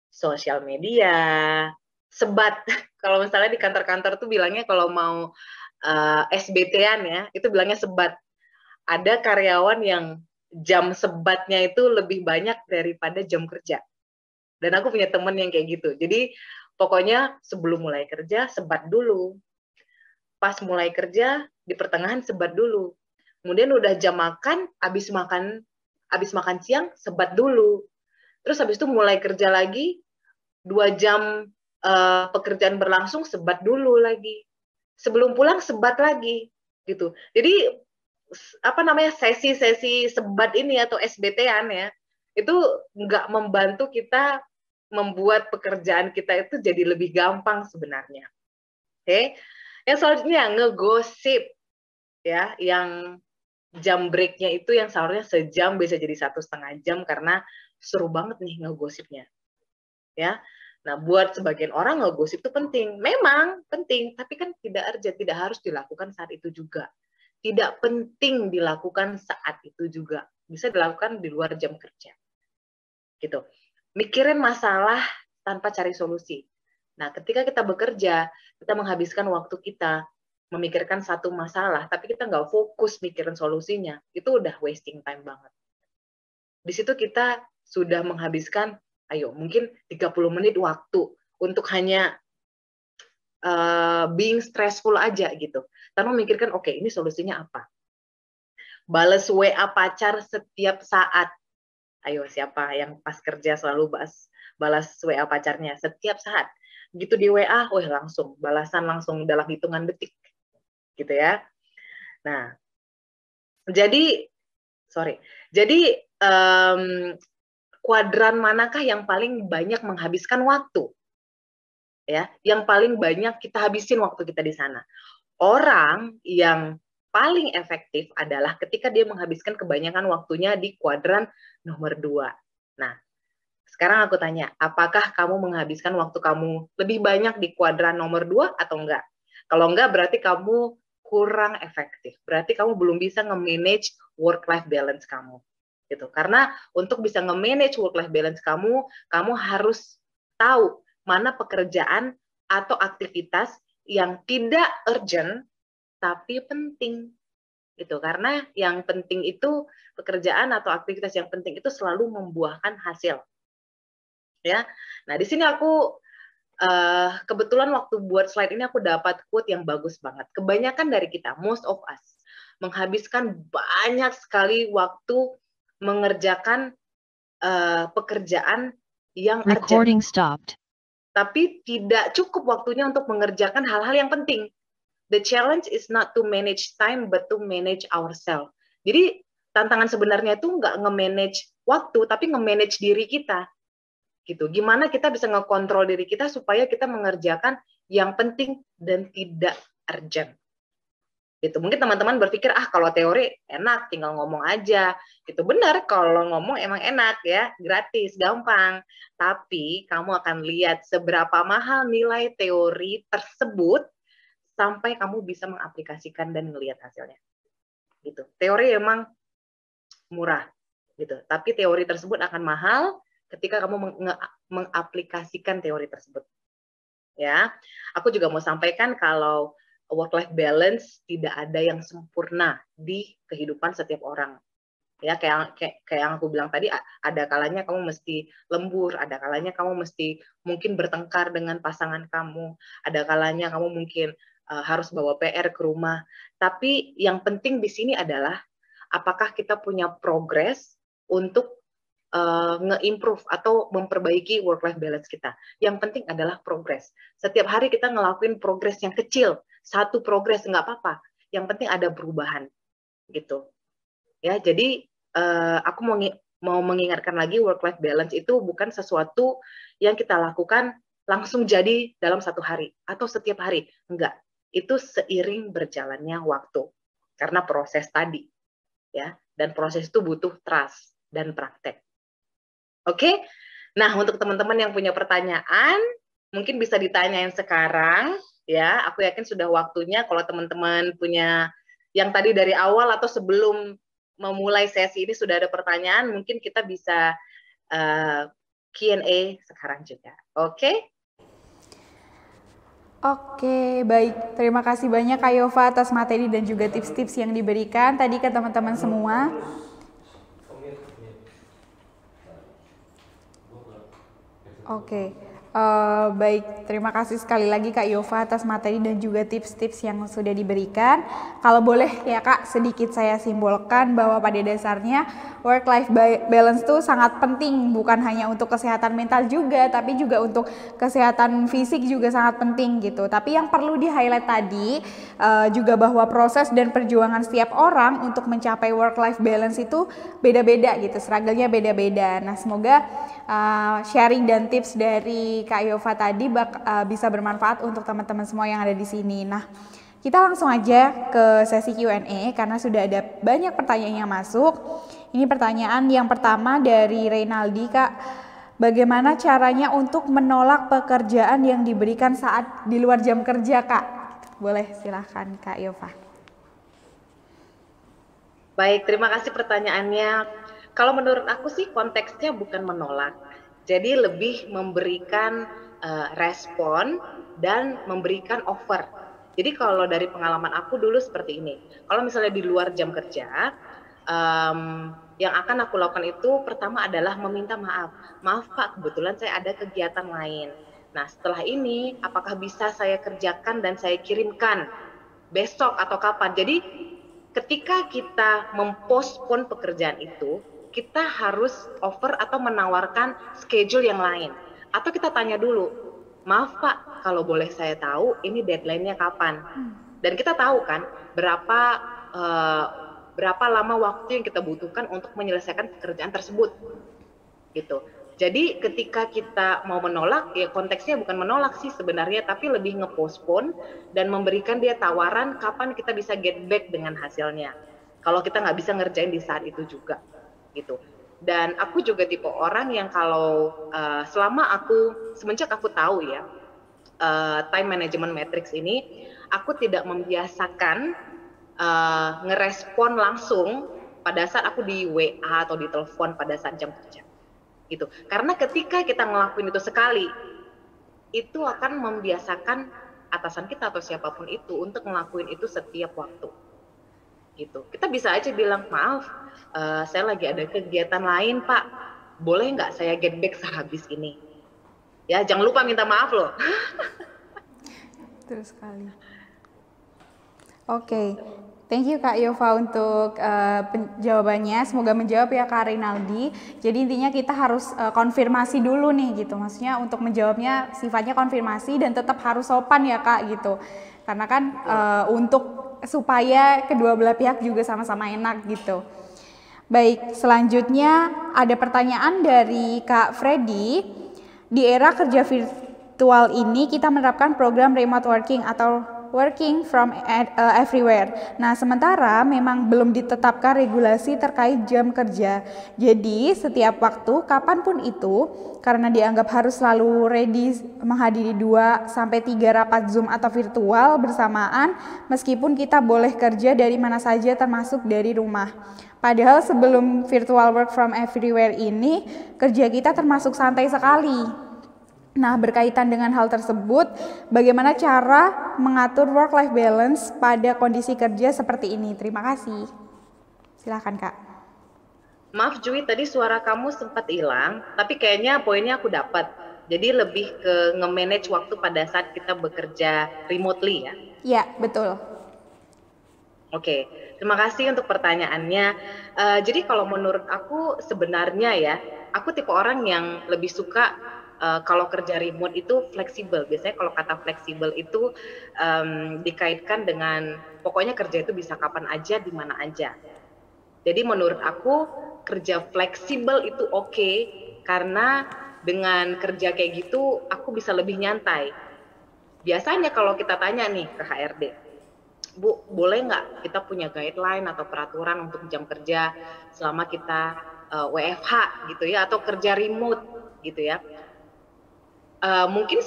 sosial media, sebat. Kalau misalnya di kantor-kantor tuh bilangnya kalau mau SBT-an ya, itu bilangnya sebat. Ada karyawan yang jam sebatnya itu lebih banyak daripada jam kerja. Dan aku punya temen yang kayak gitu. Jadi pokoknya sebelum mulai kerja, sebat dulu. Pas mulai kerja, di pertengahan sebat dulu. Kemudian udah jam makan, habis makan siang, sebat dulu. Terus habis itu mulai kerja lagi, 2 jam pekerjaan berlangsung, sebat dulu lagi. Sebelum pulang, sebat lagi. Gitu. Jadi, sesi-sesi sebat ini atau SBT-an ya, itu nggak membantu kita membuat pekerjaan kita itu jadi lebih gampang sebenarnya. Oke, yang selanjutnya ngegosip ya, yang jam breaknya itu yang seharusnya sejam bisa jadi 1,5 jam karena seru banget nih ngegosipnya. Ya, nah buat sebagian orang ngegosip itu penting, memang penting, tapi kan tidak urgent, tidak harus dilakukan saat itu juga. Tidak penting dilakukan saat itu juga, bisa dilakukan di luar jam kerja. Gitu. Mikirin masalah tanpa cari solusi. Nah, ketika kita bekerja, kita menghabiskan waktu kita memikirkan satu masalah, tapi kita nggak fokus mikirin solusinya, itu udah wasting time banget. Di situ kita sudah menghabiskan, mungkin 30 menit waktu untuk hanya being stressful aja gitu. Tanpa memikirkan, oke, ini solusinya apa? Balas WA pacar setiap saat. Ayo, siapa yang pas kerja selalu balas WA pacarnya setiap saat? Gitu di WA, langsung balasan langsung dalam hitungan detik, gitu ya. Nah, jadi kuadran manakah yang paling banyak menghabiskan waktu? Ya, yang paling banyak kita habisin waktu kita di sana. Orang yang paling efektif adalah ketika dia menghabiskan kebanyakan waktunya di kuadran nomor 2. Nah, sekarang aku tanya, apakah kamu menghabiskan waktu kamu lebih banyak di kuadran nomor 2 atau enggak? Kalau enggak, berarti kamu kurang efektif. Berarti kamu belum bisa nge-manage work-life balance kamu. Gitu. Karena untuk bisa nge-manage work-life balance kamu harus tahu mana pekerjaan atau aktivitas yang tidak urgent tapi penting gitu, karena yang penting itu pekerjaan atau aktivitas yang penting itu selalu membuahkan hasil ya. Nah di sini aku kebetulan waktu buat slide ini aku dapat quote yang bagus banget. Kebanyakan dari kita, most of us, menghabiskan banyak sekali waktu mengerjakan pekerjaan yang urgent, tapi tidak cukup waktunya untuk mengerjakan hal-hal yang penting. the challenge is not to manage time, but to manage ourselves. Jadi tantangan sebenarnya itu nggak nge-manage waktu, tapi nge-manage diri kita. Gitu. Gimana kita bisa ngekontrol diri kita supaya kita mengerjakan yang penting dan tidak urgent. Gitu. Mungkin teman-teman berpikir, kalau teori enak, tinggal ngomong aja. Itu benar, kalau ngomong emang enak ya, gratis, gampang. Tapi kamu akan lihat seberapa mahal nilai teori tersebut sampai kamu bisa mengaplikasikan dan melihat hasilnya. Gitu. Teori emang murah, gitu. Tapi teori tersebut akan mahal ketika kamu mengaplikasikan teori tersebut. Ya, aku juga mau sampaikan kalau work-life balance tidak ada yang sempurna di kehidupan setiap orang. Ya, kayak yang aku bilang tadi, ada kalanya kamu mesti lembur, ada kalanya kamu mesti mungkin bertengkar dengan pasangan kamu, ada kalanya kamu mungkin harus bawa PR ke rumah. Tapi yang penting di sini adalah apakah kita punya progres untuk nge-improve atau memperbaiki work-life balance kita. Yang penting adalah progres. Setiap hari kita ngelakuin progres yang kecil, satu progres nggak apa-apa. Yang penting ada perubahan, gitu. Ya, jadi aku mau mengingatkan lagi work-life balance itu bukan sesuatu yang kita lakukan langsung jadi dalam satu hari atau setiap hari. Enggak. Itu seiring berjalannya waktu. Karena proses tadi, ya. Dan proses itu butuh trust dan praktek. Oke, nah untuk teman-teman yang punya pertanyaan, mungkin bisa ditanyain sekarang, ya. Aku yakin sudah waktunya. Kalau teman-teman punya yang tadi dari awal atau sebelum memulai sesi ini sudah ada pertanyaan, mungkin kita bisa Q&A sekarang juga. Oke? Oke, baik. Terima kasih banyak Kak Yova atas materi dan juga tips-tips yang diberikan tadi ke teman-teman semua. Oke, baik. Terima kasih sekali lagi Kak Yova atas materi dan juga tips-tips yang sudah diberikan. Kalau boleh ya Kak, sedikit saya simpulkan bahwa pada dasarnya work-life balance itu sangat penting, bukan hanya untuk kesehatan mental juga, tapi juga untuk kesehatan fisik juga sangat penting gitu. Tapi yang perlu di-highlight tadi juga bahwa proses dan perjuangan setiap orang untuk mencapai work-life balance itu beda-beda gitu, struggle-nya beda-beda. Nah, semoga sharing dan tips dari Kak Yova tadi bisa bermanfaat untuk teman-teman semua yang ada di sini. Nah, kita langsung aja ke sesi Q&A karena sudah ada banyak pertanyaan yang masuk. Ini pertanyaan yang pertama dari Reynaldi, Kak. Bagaimana caranya untuk menolak pekerjaan yang diberikan saat di luar jam kerja, Kak? Boleh, silahkan Kak Yova. Baik, terima kasih pertanyaannya. Kalau menurut aku sih konteksnya bukan menolak. Jadi lebih memberikan respon dan memberikan offer. Jadi kalau dari pengalaman aku dulu seperti ini. Kalau misalnya di luar jam kerja, yang akan aku lakukan itu pertama adalah meminta maaf. Maaf Pak, kebetulan saya ada kegiatan lain. Nah setelah ini apakah bisa saya kerjakan dan saya kirimkan besok atau kapan. Jadi ketika kita mempospon pekerjaan itu, kita harus offer atau menawarkan schedule yang lain. Atau kita tanya dulu, maaf Pak, kalau boleh saya tahu ini deadline-nya kapan? Dan kita tahu kan berapa lama waktu yang kita butuhkan untuk menyelesaikan pekerjaan tersebut. Gitu. Jadi ketika kita mau menolak, ya konteksnya bukan menolak sih sebenarnya, tapi lebih ngepospon dan memberikan dia tawaran kapan kita bisa get back dengan hasilnya. Kalau kita nggak bisa ngerjain di saat itu juga, gitu. Dan aku juga tipe orang yang kalau semenjak aku tahu ya time management matrix ini, aku tidak membiasakan ngerespon langsung pada saat aku di WA atau di telepon pada saat jam kerja. Gitu. Karena ketika kita ngelakuin itu sekali, itu akan membiasakan atasan kita atau siapapun itu untuk ngelakuin itu setiap waktu. Gitu. Kita bisa aja bilang, maaf, saya lagi ada kegiatan lain Pak, boleh nggak saya get back sehabis ini? Ya, jangan lupa minta maaf loh. Terus sekali. Oke. Thank you Kak Yova untuk jawabannya. Semoga menjawab ya Kak Rinaldi. Jadi intinya kita harus konfirmasi dulu nih gitu. Maksudnya untuk menjawabnya sifatnya konfirmasi dan tetap harus sopan ya Kak gitu. Karena kan untuk supaya kedua belah pihak juga sama-sama enak gitu. Baik, selanjutnya ada pertanyaan dari Kak Freddy. Di era kerja virtual ini kita menerapkan program remote working atau working from everywhere. Nah, sementara memang belum ditetapkan regulasi terkait jam kerja. Jadi, setiap waktu, kapanpun itu, karena dianggap harus selalu ready menghadiri 2-3 rapat Zoom atau virtual bersamaan, meskipun kita boleh kerja dari mana saja termasuk dari rumah. Padahal sebelum virtual work from everywhere ini, kerja kita termasuk santai sekali. Nah, berkaitan dengan hal tersebut, bagaimana cara mengatur work-life balance pada kondisi kerja seperti ini? Terima kasih. Silakan, Kak. Maaf, Jui, tadi suara kamu sempat hilang, tapi kayaknya poinnya aku dapat. Jadi lebih ke nge-manage waktu pada saat kita bekerja remotely ya? Iya, betul. Oke, terima kasih untuk pertanyaannya. Jadi kalau menurut aku sebenarnya ya, aku tipe orang yang lebih suka kalau kerja remote itu fleksibel. Biasanya kalau kata fleksibel itu dikaitkan dengan pokoknya kerja itu bisa kapan aja, di mana aja. Jadi menurut aku kerja fleksibel itu oke, karena dengan kerja kayak gitu aku bisa lebih nyantai. Biasanya kalau kita tanya nih ke HRD, Bu, boleh nggak kita punya guideline atau peraturan untuk jam kerja selama kita WFH gitu ya, atau kerja remote gitu ya. Mungkin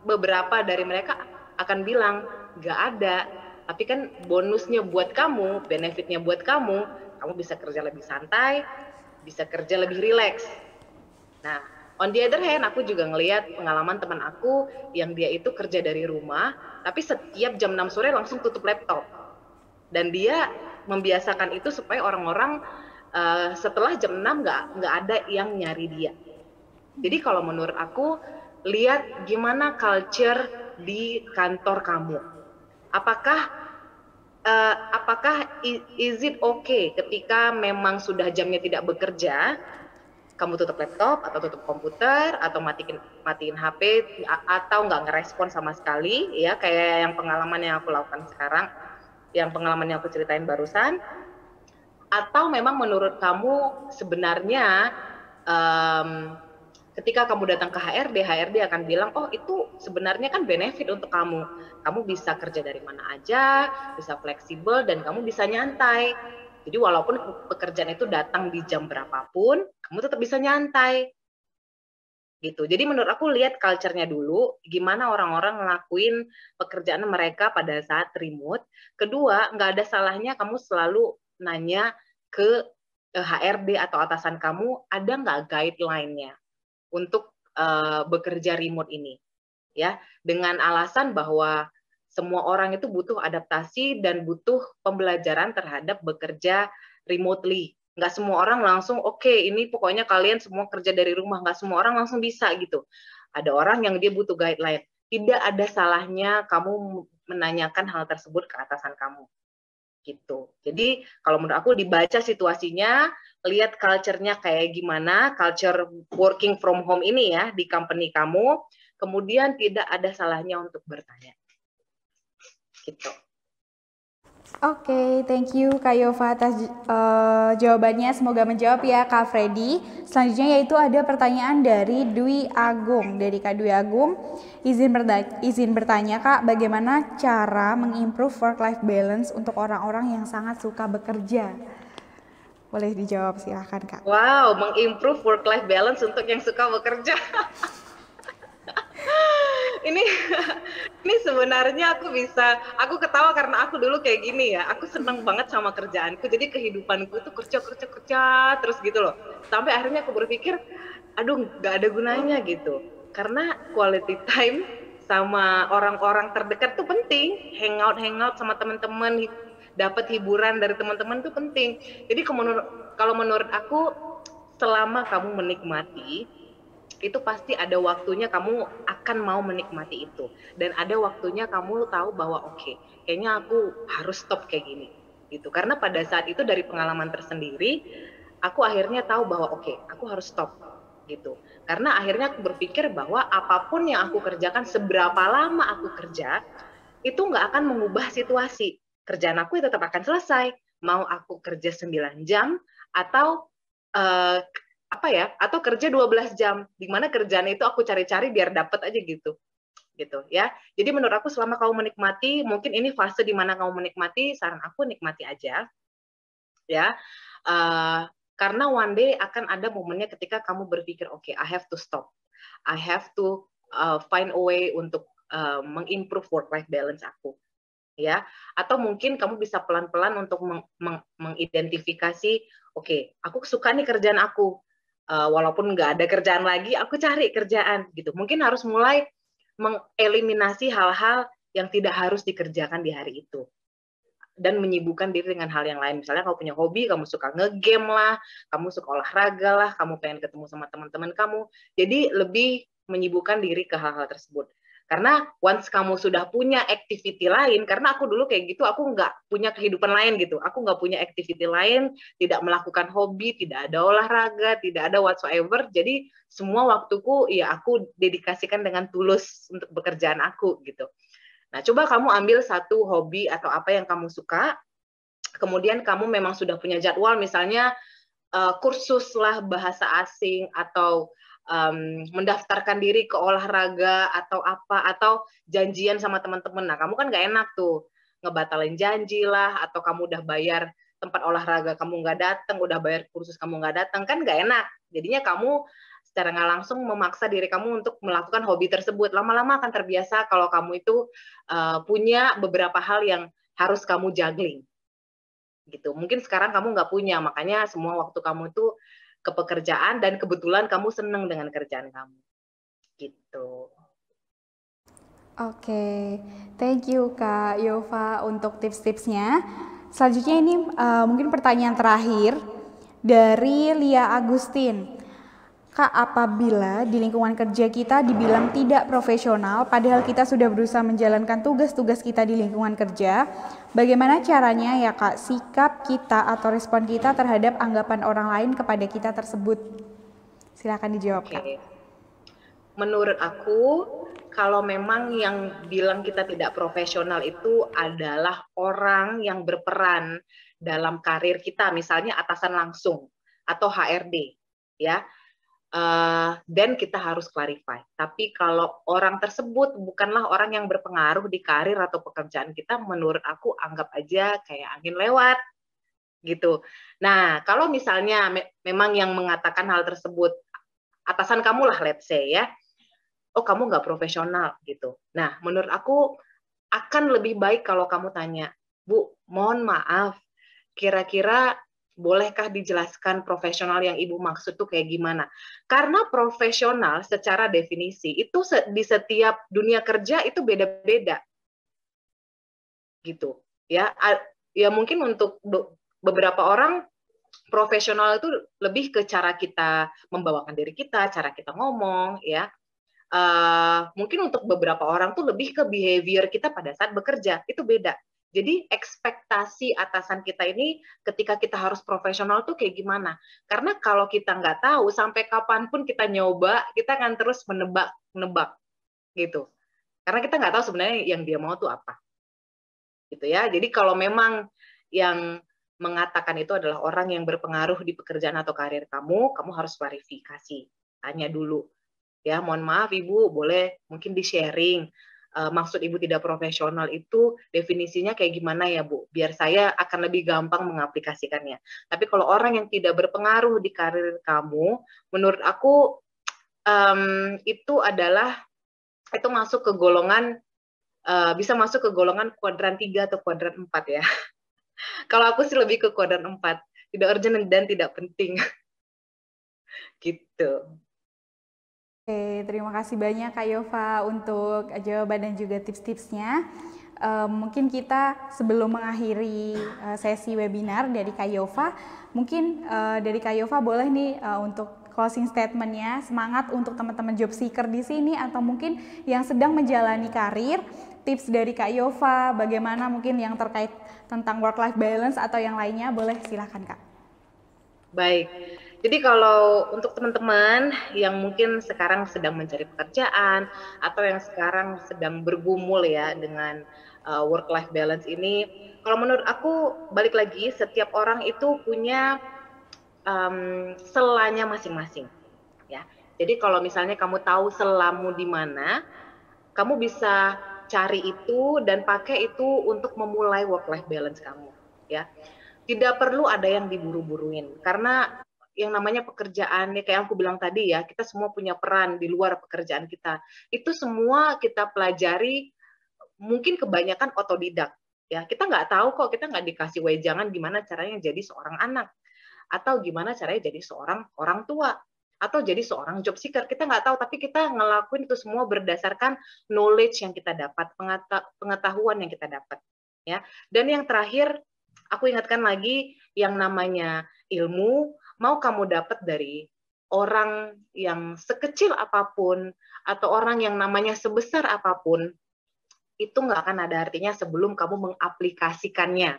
beberapa dari mereka akan bilang nggak ada, tapi kan bonusnya buat kamu, benefitnya buat kamu bisa kerja lebih santai, bisa kerja lebih rileks. Nah, on the other hand, aku juga ngelihat pengalaman teman aku yang dia itu kerja dari rumah, tapi setiap jam 6 sore langsung tutup laptop. Dan dia membiasakan itu supaya orang-orang setelah jam 6 nggak ada yang nyari dia. Jadi kalau menurut aku, lihat gimana culture di kantor kamu. Apakah is it okay ketika memang sudah jamnya tidak bekerja, kamu tutup laptop atau tutup komputer atau matiin HP atau nggak ngerespon sama sekali, ya kayak yang pengalaman yang aku lakukan sekarang, yang pengalaman yang aku ceritain barusan. Atau memang menurut kamu sebenarnya ketika kamu datang ke HRD akan bilang, oh itu sebenarnya kan benefit untuk kamu. Kamu bisa kerja dari mana aja, bisa fleksibel, dan kamu bisa nyantai. Jadi walaupun pekerjaan itu datang di jam berapapun, kamu tetap bisa nyantai. Gitu. Jadi menurut aku lihat culture-nya dulu, gimana orang-orang ngelakuin pekerjaan mereka pada saat remote. Kedua, nggak ada salahnya kamu selalu nanya ke HRD atau atasan kamu, ada nggak guideline-nya untuk bekerja remote ini, ya, dengan alasan bahwa semua orang itu butuh adaptasi dan butuh pembelajaran terhadap bekerja remotely. Nggak semua orang langsung, oke, ini pokoknya kalian semua kerja dari rumah. Nggak semua orang langsung bisa gitu. Ada orang yang dia butuh guideline. Tidak ada salahnya kamu menanyakan hal tersebut ke atasan kamu. Gitu. Jadi kalau menurut aku dibaca situasinya, lihat culture-nya kayak gimana, culture working from home ini ya di company kamu, kemudian tidak ada salahnya untuk bertanya. Gitu. Oke, thank you Kak Yova atas jawabannya. Semoga menjawab ya Kak Freddy. Selanjutnya yaitu ada pertanyaan dari Dwi Agung. Dari Kak Dwi Agung, izin bertanya Kak, bagaimana cara mengimprove work-life balance untuk orang-orang yang sangat suka bekerja? Boleh dijawab silahkan Kak. Wow, mengimprove work-life balance untuk yang suka bekerja. Ini sebenarnya aku ketawa karena aku dulu kayak gini ya, aku seneng banget sama kerjaanku, jadi kehidupanku tuh kerja terus gitu loh, sampai akhirnya aku berpikir, aduh gak ada gunanya gitu, karena quality time sama orang-orang terdekat tuh penting, hangout sama teman-teman, dapat hiburan dari teman-teman tuh penting. Jadi kalau menurut aku, selama kamu menikmati itu pasti ada waktunya kamu akan mau menikmati itu, dan ada waktunya kamu tahu bahwa oke, kayaknya aku harus stop kayak gini gitu. Karena pada saat itu dari pengalaman tersendiri, aku akhirnya tahu bahwa oke, aku harus stop gitu. Karena akhirnya aku berpikir bahwa apapun yang aku kerjakan, seberapa lama aku kerja, itu nggak akan mengubah situasi. Kerjaan aku tetap akan selesai. Mau aku kerja 9 jam atau apa ya, atau kerja 12 jam, di mana kerjaan itu aku cari-cari biar dapat aja gitu ya. Jadi menurut aku selama kamu menikmati, mungkin ini fase di mana kamu menikmati, saran aku nikmati aja ya. Karena one day akan ada momennya ketika kamu berpikir oke, I have to stop, I have to find a way untuk mengimprove work life balance aku ya. Atau mungkin kamu bisa pelan-pelan untuk mengidentifikasi oke, aku suka nih kerjaan aku, walaupun nggak ada kerjaan lagi, aku cari kerjaan gitu. Mungkin harus mulai mengeliminasi hal-hal yang tidak harus dikerjakan di hari itu dan menyibukkan diri dengan hal yang lain. Misalnya kamu punya hobi, kamu suka nge-game lah, kamu suka olahraga lah, kamu pengen ketemu sama teman-teman kamu. Jadi lebih menyibukkan diri ke hal-hal tersebut. Karena once kamu sudah punya activity lain, karena aku dulu kayak gitu, aku nggak punya kehidupan lain gitu. Aku nggak punya activity lain, tidak melakukan hobi, tidak ada olahraga, tidak ada whatsoever. Jadi semua waktuku ya aku dedikasikan dengan tulus untuk pekerjaan aku gitu. Nah, coba kamu ambil satu hobi atau apa yang kamu suka, kemudian kamu memang sudah punya jadwal, misalnya kursus lah bahasa asing, atau mendaftarkan diri ke olahraga atau apa, atau janjian sama teman-teman. Nah, kamu kan nggak enak tuh ngebatalin janji lah, atau kamu udah bayar tempat olahraga kamu nggak datang, udah bayar kursus kamu nggak datang, kan nggak enak. Jadinya kamu secara nggak langsung memaksa diri kamu untuk melakukan hobi tersebut. Lama-lama akan terbiasa kalau kamu itu punya beberapa hal yang harus kamu juggling. Gitu. Mungkin sekarang kamu nggak punya, makanya semua waktu kamu itu ke pekerjaan, dan kebetulan kamu seneng dengan kerjaan kamu. Gitu. Oke, thank you Kak Yova untuk tips-tipsnya. Selanjutnya ini mungkin pertanyaan terakhir dari Lia Agustin. Kak, apabila di lingkungan kerja kita dibilang tidak profesional, padahal kita sudah berusaha menjalankan tugas-tugas kita di lingkungan kerja, bagaimana caranya ya Kak, sikap kita atau respon kita terhadap anggapan orang lain kepada kita tersebut? Silakan dijawab Kak. Menurut aku, kalau memang yang bilang kita tidak profesional itu adalah orang yang berperan dalam karir kita, misalnya atasan langsung atau HRD, ya. Dan kita harus clarify. Tapi kalau orang tersebut bukanlah orang yang berpengaruh di karir atau pekerjaan kita, menurut aku anggap aja kayak angin lewat gitu. Nah, kalau misalnya memang yang mengatakan hal tersebut atasan kamu lah, let's say ya, oh kamu nggak profesional gitu. Nah, menurut aku akan lebih baik kalau kamu tanya, Bu, mohon maaf, kira-kira bolehkah dijelaskan profesional yang Ibu maksud tuh kayak gimana? Karena profesional secara definisi itu di setiap dunia kerja itu beda-beda. Gitu. Ya, mungkin untuk beberapa orang profesional itu lebih ke cara kita membawakan diri kita, cara kita ngomong, ya. Mungkin untuk beberapa orang tuh lebih ke behavior kita pada saat bekerja, itu beda. Jadi ekspektasi atasan kita ini ketika kita harus profesional tuh kayak gimana? Karena kalau kita nggak tahu, sampai kapanpun kita nyoba, kita akan terus menebak gitu. Karena kita nggak tahu sebenarnya yang dia mau tuh apa. Gitu ya. Jadi kalau memang yang mengatakan itu adalah orang yang berpengaruh di pekerjaan atau karir kamu, kamu harus klarifikasi. Tanya dulu. Ya, mohon maaf Ibu, boleh mungkin di-sharing. Maksud Ibu tidak profesional itu definisinya kayak gimana ya Bu, biar saya akan lebih gampang mengaplikasikannya. Tapi kalau orang yang tidak berpengaruh di karir kamu, menurut aku itu masuk ke golongan, bisa masuk ke golongan kuadran 3 atau kuadran 4 ya. Kalau aku sih lebih ke kuadran 4, tidak urgent dan tidak penting. Gitu. Oke, terima kasih banyak Kak Yova untuk jawaban dan juga tips-tipsnya. Mungkin kita sebelum mengakhiri sesi webinar dari Kak Yova, mungkin dari Kak Yova boleh nih untuk closing statementnya. Semangat untuk teman-teman job seeker di sini atau mungkin yang sedang menjalani karir. Tips dari Kak Yova, bagaimana mungkin yang terkait tentang work-life balance atau yang lainnya, boleh silakan Kak. Baik, jadi kalau untuk teman-teman yang mungkin sekarang sedang mencari pekerjaan atau yang sekarang sedang bergumul ya dengan work-life balance ini, kalau menurut aku balik lagi setiap orang itu punya selanya masing-masing ya. Jadi kalau misalnya kamu tahu selamu di mana, kamu bisa cari itu dan pakai itu untuk memulai work-life balance kamu ya. Tidak perlu ada yang diburu-buruin karena yang namanya pekerjaan ya kayak aku bilang tadi ya, kita semua punya peran di luar pekerjaan kita. Itu semua kita pelajari, mungkin kebanyakan otodidak ya. Kita nggak tahu kok, kita nggak dikasih wejangan gimana caranya jadi seorang anak atau gimana caranya jadi seorang orang tua atau jadi seorang job seeker, kita nggak tahu, tapi kita ngelakuin itu semua berdasarkan knowledge yang kita dapat, pengetahuan yang kita dapat ya. Dan yang terakhir aku ingatkan lagi, yang namanya ilmu mau kamu dapat dari orang yang sekecil apapun atau orang yang namanya sebesar apapun, itu nggak akan ada artinya sebelum kamu mengaplikasikannya.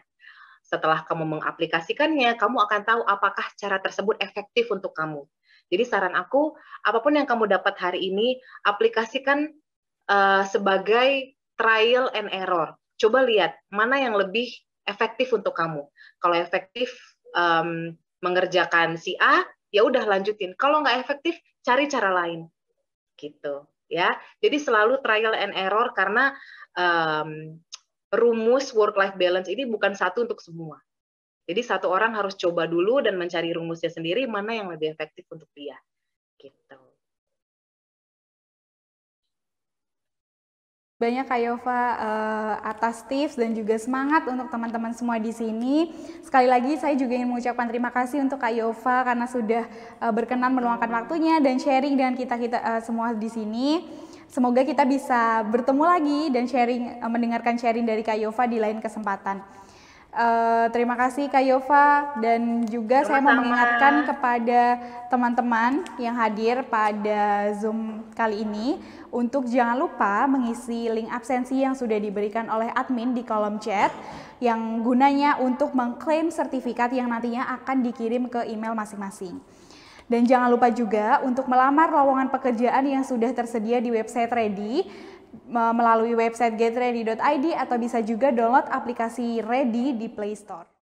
Setelah kamu mengaplikasikannya, kamu akan tahu apakah cara tersebut efektif untuk kamu. Jadi saran aku, apapun yang kamu dapat hari ini, aplikasikan sebagai trial and error. Coba lihat mana yang lebih efektif untuk kamu. Kalau efektif mengerjakan si A, ya udah lanjutin. Kalau nggak efektif, cari cara lain. Gitu ya. Jadi selalu trial and error karena rumus work-life balance ini bukan satu untuk semua. Jadi satu orang harus coba dulu dan mencari rumusnya sendiri mana yang lebih efektif untuk dia. Gitu. Banyak Kak Yova atas tips dan juga semangat untuk teman-teman semua di sini. Sekali lagi saya juga ingin mengucapkan terima kasih untuk Kak Yova karena sudah berkenan meluangkan waktunya dan sharing dengan kita semua di sini. Semoga kita bisa bertemu lagi dan mendengarkan sharing dari Kak Yova di lain kesempatan. Terima kasih Kak Yova, dan juga saya mau mengingatkan kepada teman-teman yang hadir pada Zoom kali ini untuk jangan lupa mengisi link absensi yang sudah diberikan oleh admin di kolom chat yang gunanya untuk mengklaim sertifikat yang nantinya akan dikirim ke email masing-masing. Dan jangan lupa juga untuk melamar lowongan pekerjaan yang sudah tersedia di website Ready melalui website getready.id atau bisa juga download aplikasi Ready di Play Store.